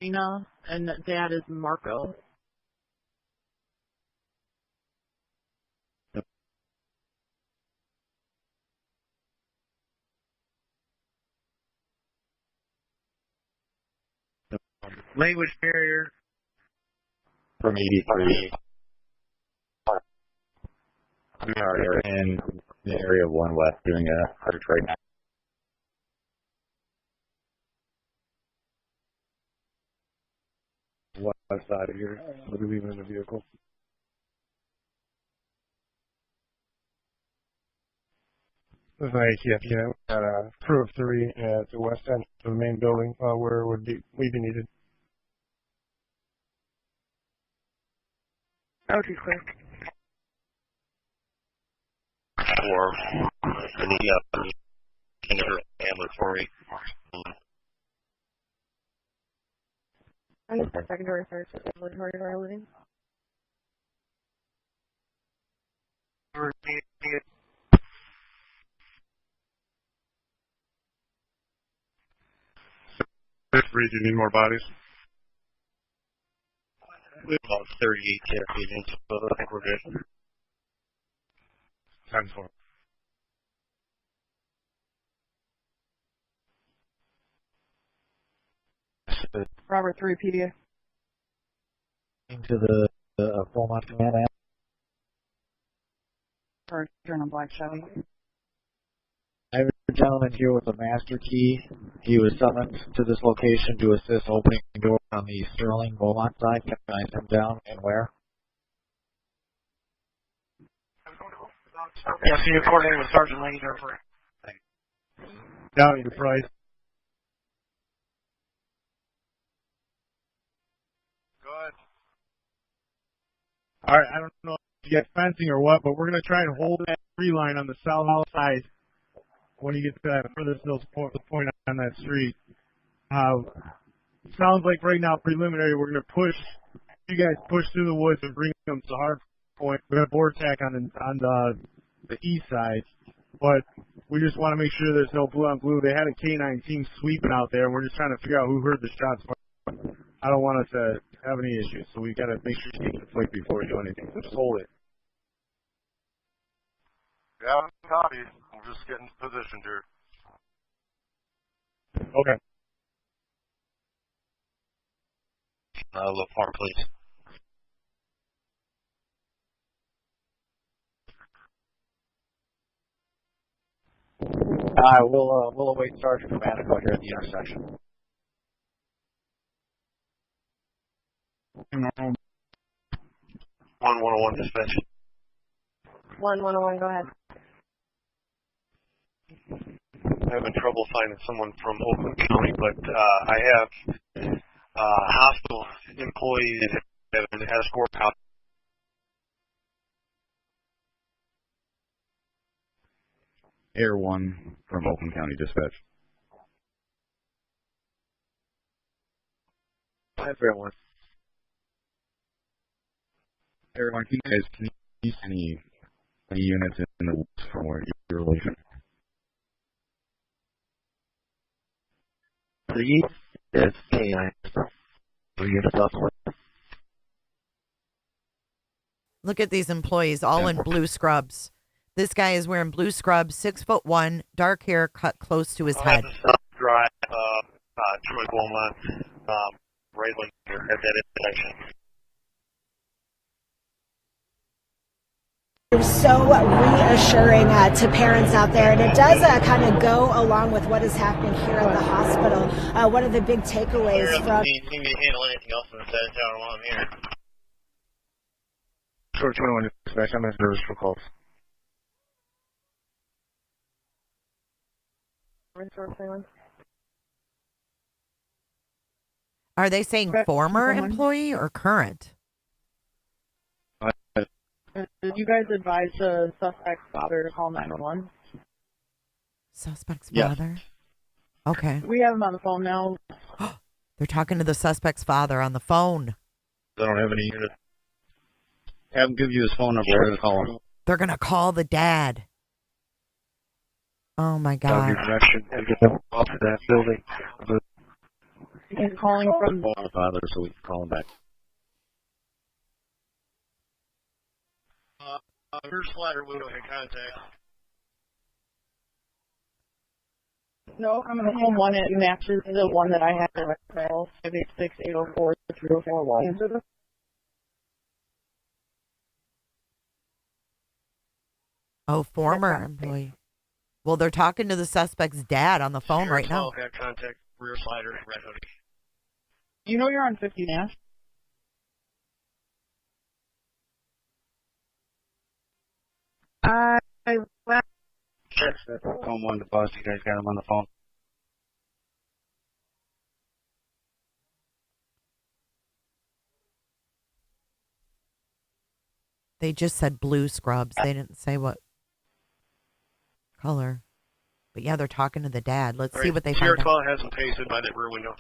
Tina, and Dad is Marco. Language barrier. From 83. We are in the area of 1 West doing a search right now. West side of here. We'll be leaving in the vehicle. This is IATF unit. We got a crew of 3 at the west end of the main building where we be needed. Oh, too quick. For the ambulatory. I'm just a secondary search at ambulatory where I'm living. Do you need more bodies? We have about 38 care agents, so I think we're good. 10-4. Robert 3 PDA. Into the Beaumont command. For Journal Black Chevy. I have a gentleman here with a master key. He was summoned to this location to assist opening the door on the Sterling Beaumont side. Can I send him down and where? Yes, you coordinated with Sergeant Lane here for Down your price. Good. Alright, I don't know if you get fencing or what, but we're going to try and hold that tree line on the south side when you get to that furthest point on that street. Sounds like right now, preliminary, we're going to push, you guys push through the woods and bring them to the hard point. We're going to board tack on the east side, but we just want to make sure there's no blue on blue. They had a K9 team sweeping out there, and we're just trying to figure out who heard the shots. I don't want us to have any issues, so we got to make sure you keep the flick before we do anything. So just hold it. Yeah, copy. We're just getting positioned here. Okay. Look farm, please. We'll await Sergeant Romanico here at the intersection. 1101 dispatch. 101, go ahead. Having trouble finding someone from Oakland County, but I have hospital employees that have an escort out. Air 1 from Oakland County Dispatch. Hi, Air 1. Air 1, can you see any units in the woods from where you're leaving? The east is K9. 3 units up. Look at these employees, all in blue scrubs. This guy is wearing blue scrubs, 6'1", dark hair cut close to his head. Drive, Troy Beaumont, right when you're at that intersection. So reassuring to parents out there, and it does kind of go along with what is happening here at the hospital. One of the big takeaways from... You need to handle anything else in the side of town while I'm here. Short 21 dispatch, I'm in service for calls. Are they saying former employee or current? Did you guys advise the suspect's father to call 911? Suspect's father? Okay. We have him on the phone now. They're talking to the suspect's father on the phone. I don't have any unit. Have him give you his phone number to call him. They're going to call the dad. Oh, my God. Direction and get them off of that building. He's calling from the father so we can call him back. Your slider window in contact. No, I'm in the home one. It matches the one that I had in my call, 586-804-3041. Answer the... Oh, former employee. Well, they're talking to the suspect's dad on the phone right now. Got contact, rear slider, red hoodie. You know you're on 50 now. Phone one to buzz. You guys got him on the phone. They just said blue scrubs. They didn't say what color. But yeah, they're talking to the dad. Let's see what they find out. 12 has him pasted by that rear window.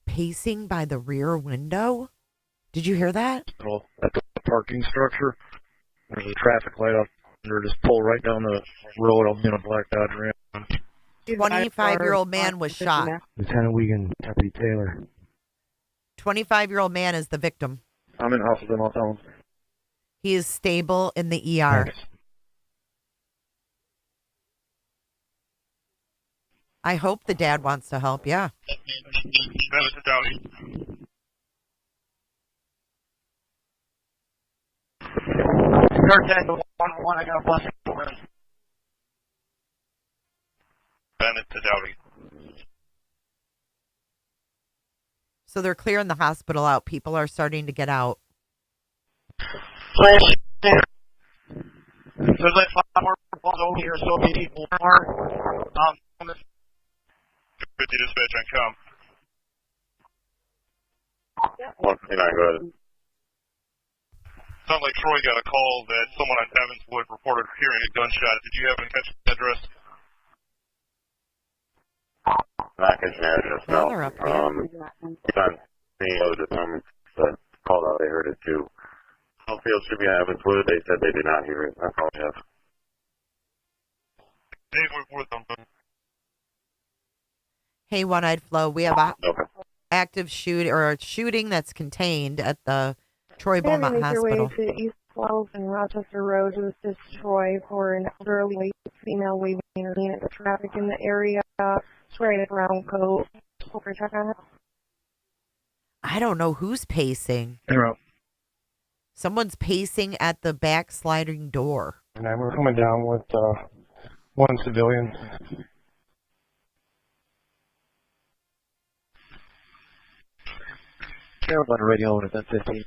Pacing by the rear window? Did you hear that? At the parking structure, there's a traffic light up there. Just pull right down the road. I'm in a black Dodge Ram. 25-year-old man was shot. Lieutenant Wiegand, Deputy Taylor. 25-year-old man is the victim. I'm in hospital. I'll tell him. He is stable in the ER. Thanks. I hope the dad wants to help, yeah. Contact 101, I got a bus for him. Bennett to Dowdy. So they're clearing the hospital out. People are starting to get out. Flash there. There's like 5 more balls over here, so many people are. 50 dispatch on com. 159, go ahead. Sounds like Troy got a call that someone on Evanswood reported hearing a gunshot. Did you happen to catch the address? Not catching the address, no. They're up here. It's on any other departments that called out, they heard it too. Field should be on Evanswood. They said they did not hear it. That's all I have. Dave, we're with them. Hey, One-Eyed Flo, we have a active shooting that's contained at the Troy Beaumont Hospital. Make your way to East 12 and Rochester Road to assist Troy for an elderly female waving her hand at the traffic in the area. She's wearing a brown coat. Over check on it. I don't know who's pacing. They're out. Someone's pacing at the back sliding door. And we're coming down with one civilian. On the radio at that 15.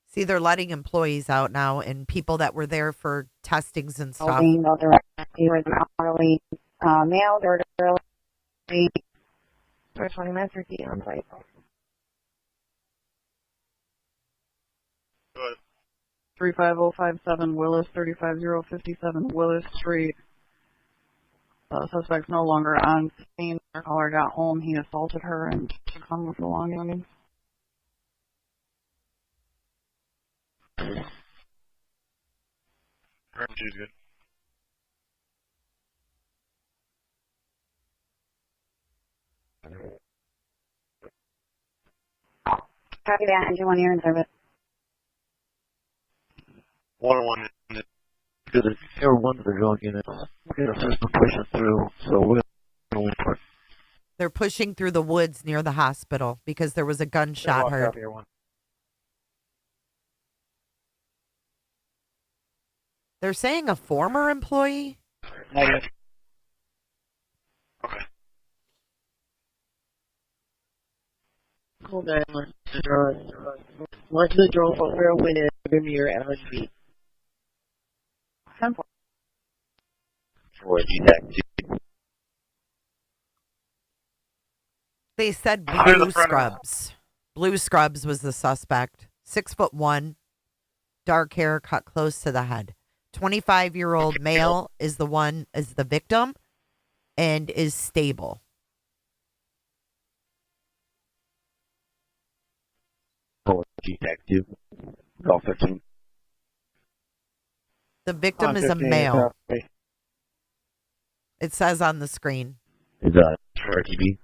See, they're letting employees out now and people that were there for testings and stuff. No directly with an elderly male, they're elderly. There's 20 Master Key on site. Go ahead. 35057 Willis, 35057 Willis Street. Suspect's no longer on scene. Our caller got home. He assaulted her and took home with belongings. She's good. Copy that, engine 1 year in service. one-on-one. Because if you're one of the drug units, we're going to first push it through, so we're going to wait for it. They're pushing through the woods near the hospital because there was a gunshot heard. They're saying a former employee? Negative. Okay. Hold on, launch the drone over a window near LSB. For detective. They said Blue Scrubs. Blue Scrubs was the suspect. 6'1", dark hair cut close to the head. 25-year-old male is the victim and is stable. For detective. Golf 13. The victim is a male. It says on the screen. Is for TV.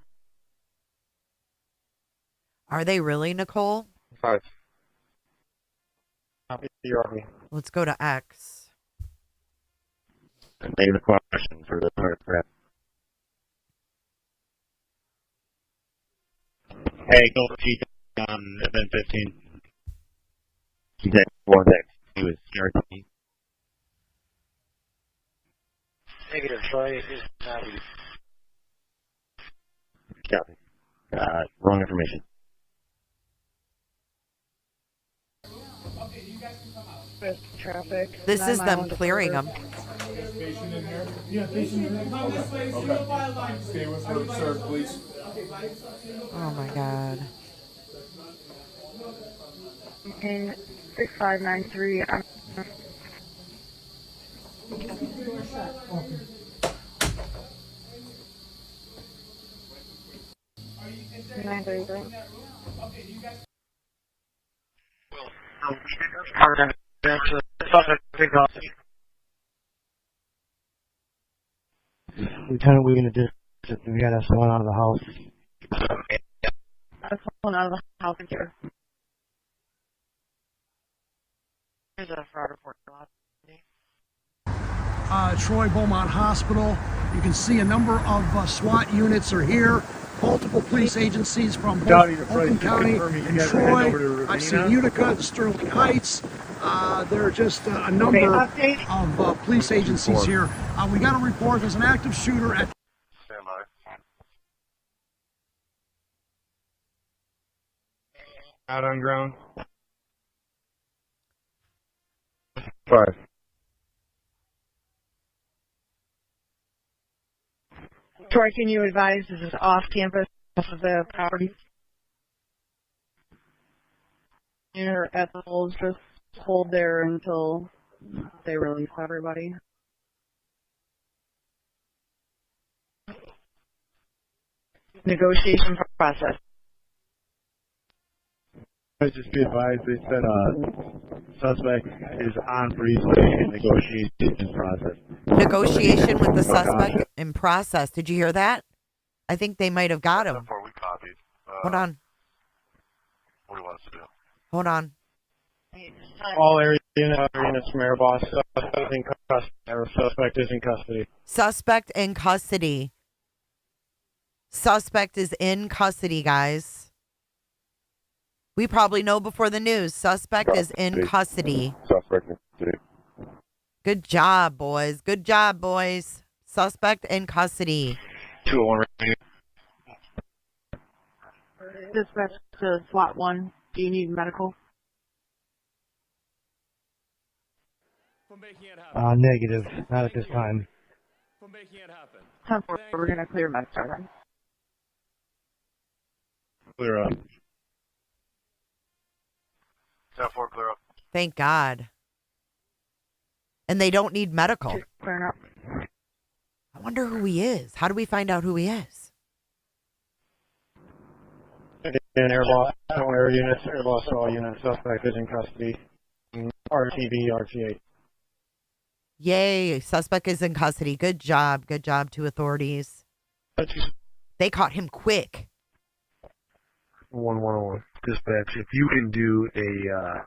Are they really, Nicole? 5. Let's go to X. Negative question for the paragraph. Hey, go for G on event 15. Detective 1 next. He was CRT. Negative, Troy. Copy. Wrong information. Traffic. This is them clearing them. Patient in here? Yeah, patient in here. Come this way, single file line. Stay with her, sir, please. Oh my God. Okay, 6593. 933. Lieutenant, we're going to do. We got someone out of the house. That's one out of the house here. There's a fraud report. Troy Beaumont Hospital. You can see a number of SWAT units are here. Multiple police agencies from both Oakland County and Troy. I've seen Utica, Sterling Heights. There are just a number of police agencies here. We got a report. There's an active shooter at. Stand by. Out on ground. 5. Troy, can you advise this is off campus off of the property? Or Ethel's just hold there until they release everybody. Negotiation process. Just be advised, they said suspect is on Breezeway in negotiation process. Negotiation with the suspect in process. Did you hear that? I think they might have got him. Before we copied. Hold on. What do you want us to do? Hold on. All area units from Air Boss. Suspect in custody. Suspect is in custody. Suspect in custody. Suspect is in custody, guys. We probably know before the news. Suspect is in custody. Suspect in custody. Good job, boys. Good job, boys. Suspect in custody. 201 right here. Dispatch to SWAT 1. Do you need medical? Negative. Not at this time. 10-4, we're going to clear medical then. Clear up. 10-4, clear up. Thank God. And they don't need medical. Clearing up. I wonder who he is. How do we find out who he is? Again, Air Boss. All area units. Air Boss. All units. Suspect is in custody. RTV, RTA. Yay. Suspect is in custody. Good job. Good job to authorities. They caught him quick. 1101. Dispatch, if you can do a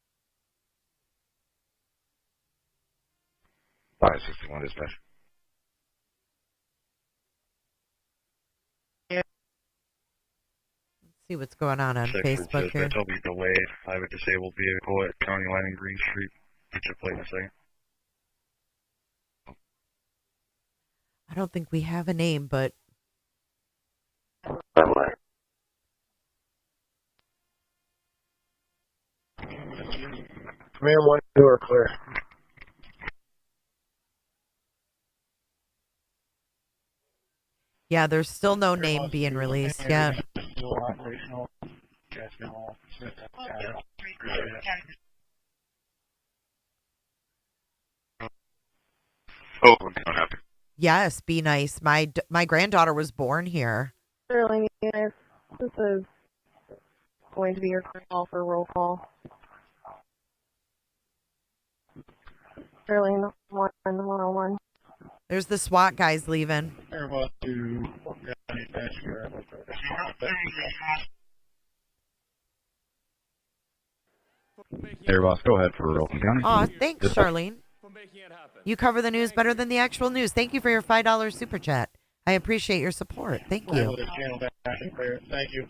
561 dispatch. See what's going on Facebook here. Dispatch will be delayed. I have a disabled vehicle at County Line and Green Street. Get your plate in a second. I don't think we have a name, but Command 1, 2 are clear. yeah, there's still no name being released yet. Oakland County. Yes, be nice. My granddaughter was born here. Sterling, yes, this is going to be your call for roll call. Sterling, 101. There's the SWAT guys leaving. Air boss, go ahead for Oakland County. Aw, thanks, Charlene. You cover the news better than the actual news. Thank you for your $5 super chat. I appreciate your support. Thank you. Thank you.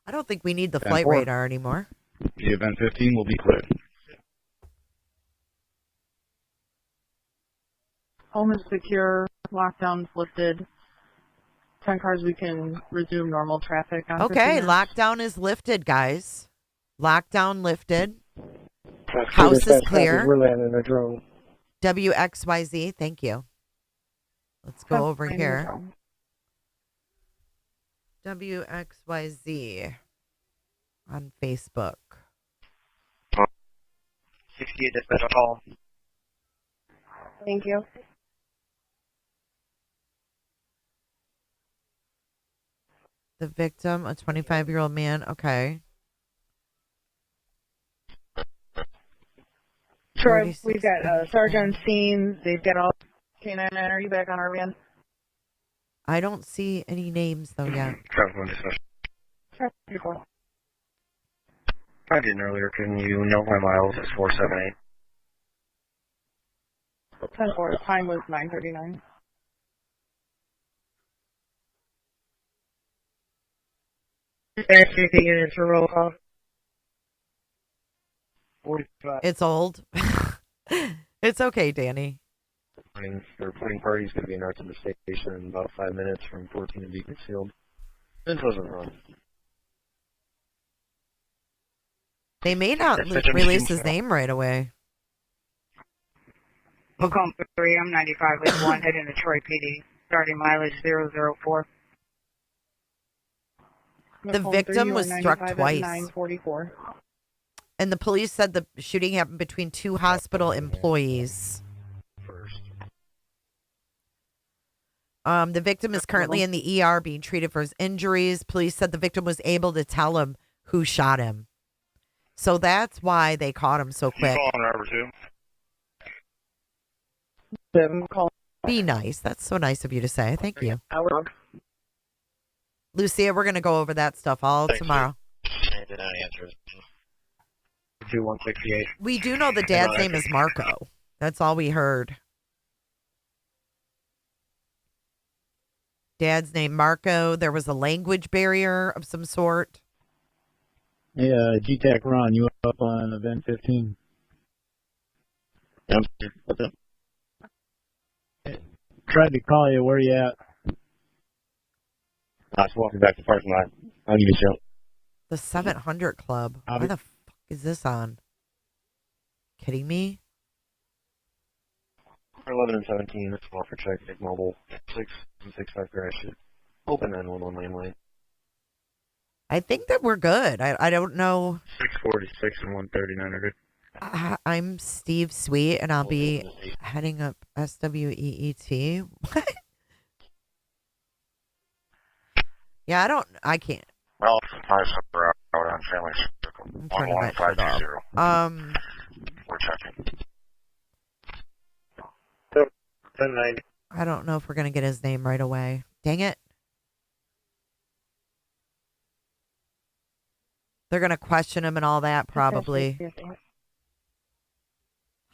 I don't think we need the flight 10-4. radar anymore. The event 15 will be cleared. Home is secure. Lockdown's lifted. 10 cars, we can resume normal traffic. On Okay, 15 minutes. lockdown is lifted, guys. Lockdown lifted. House is clear. We're landing a drone. WXYZ, thank you. Let's go over here. WXYZ on Facebook. 68 dispatch call. Thank you. The victim, a 25-year-old man. Okay. Troy, we've got Sergeant on scene. They've got all K9 energy back on our van. I don't see any names, though, yet. Traffic 1 dispatch. Traffic 4. I didn't earlier. Can you note my miles? It's 478. 10-4. The time was 9:39. Dispatch 50 units for roll call. 45. It's old. It's okay, Danny. Reporting parties going to be north of the station in about 5 minutes from 14 to be concealed. This wasn't wrong. They may not release his name right away. Macomb 3, I'm 95 with 1, heading to Troy PD. Starting mileage 004. The victim was struck twice. 9:44. And the police said the shooting happened between two hospital employees. The victim is currently in the ER being treated for his injuries. Police said the victim was able to tell him who shot him. So that's why they caught him so quick. Be nice. That's so nice of you to say. Thank you. Lucia, we're going to go over that stuff all tomorrow. Did not answer. 2168. We do know the dad's name is Marco. That's all we heard. Dad's name Marco. There was a language barrier of some sort. Hey, GTAC Ron, you up on event 15? Yep. What's up? Tried to call you. Where you at? I was walking back to the parking lot. I'll give you a shout. The 700 Club. Why the fuck is this on? Kidding me? 11 and 17, it's call for check, Nick Mobile, 665 crash it. Open 911 lane lane. I think that we're good. I don't know. 646 and 139 are good. I'm Steve Sweet, and I'll be heading up SWEET. What? Yeah, I can't. Well, supplies are out on Family Circle. I'm turning my shit off. 11520. We're checking. 1090. I don't know if we're going to get his name right away. Dang it. They're going to question him and all that, probably.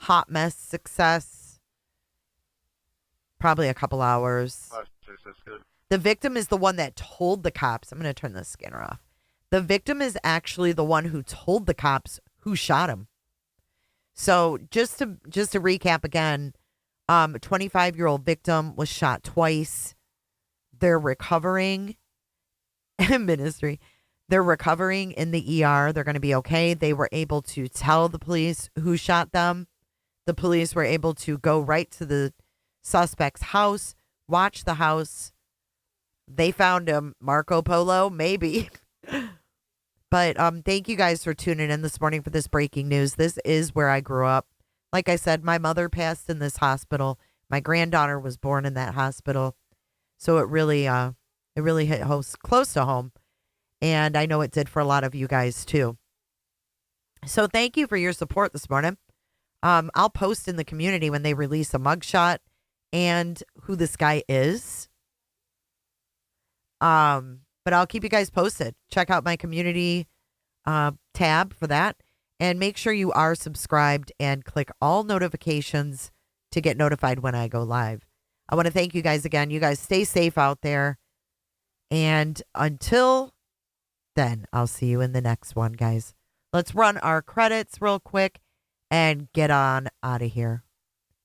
hot mess success. Probably a couple hours. That's good. The victim is the one that told the cops. I'm going to turn the scanner off. The victim is actually the one who told the cops who shot him. So just to recap again, a 25-year-old victim was shot twice. They're recovering. Ministry. They're recovering in the ER. They're going to be okay. They were able to tell the police who shot them. The police were able to go right to the suspect's house, watch the house. They found him. Marco Polo, maybe. But thank you guys for tuning in this morning for this breaking news. This is where I grew up. Like I said, my mother passed in this hospital. My granddaughter was born in that hospital. So it really hit close to home. And I know it did for a lot of you guys too. So thank you for your support this morning. I'll post in the community when they release a mugshot and who this guy is. But I'll keep you guys posted. Check out my community tab for that. And make sure you are subscribed and click all notifications to get notified when I go live. I want to thank you guys again. You guys stay safe out there. And until then, I'll see you in the next one, guys. Let's run our credits real quick and get on out of here.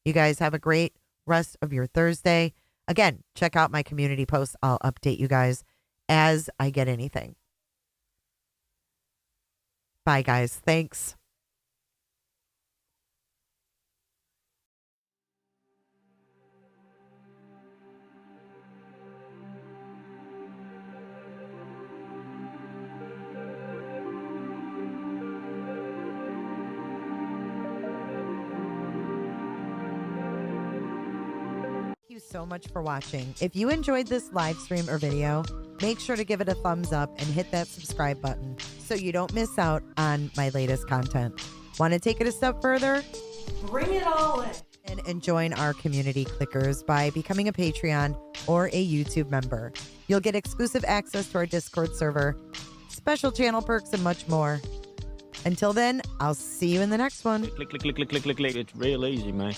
You guys have a great rest of your Thursday. Again, check out my community posts. I'll update you guys as I get anything. Bye, guys. Thanks. Thank you so much for watching. If you enjoyed this live stream or video, make sure to give it a thumbs up and hit that subscribe button so you don't miss out on my latest content. Want to take it a step further? Bring it all in. And join our community clickers by becoming a Patreon or a YouTube member. You'll get exclusive access to our Discord server, special channel perks, and much more. Until then, I'll see you in the next one. Click. It's real easy, man.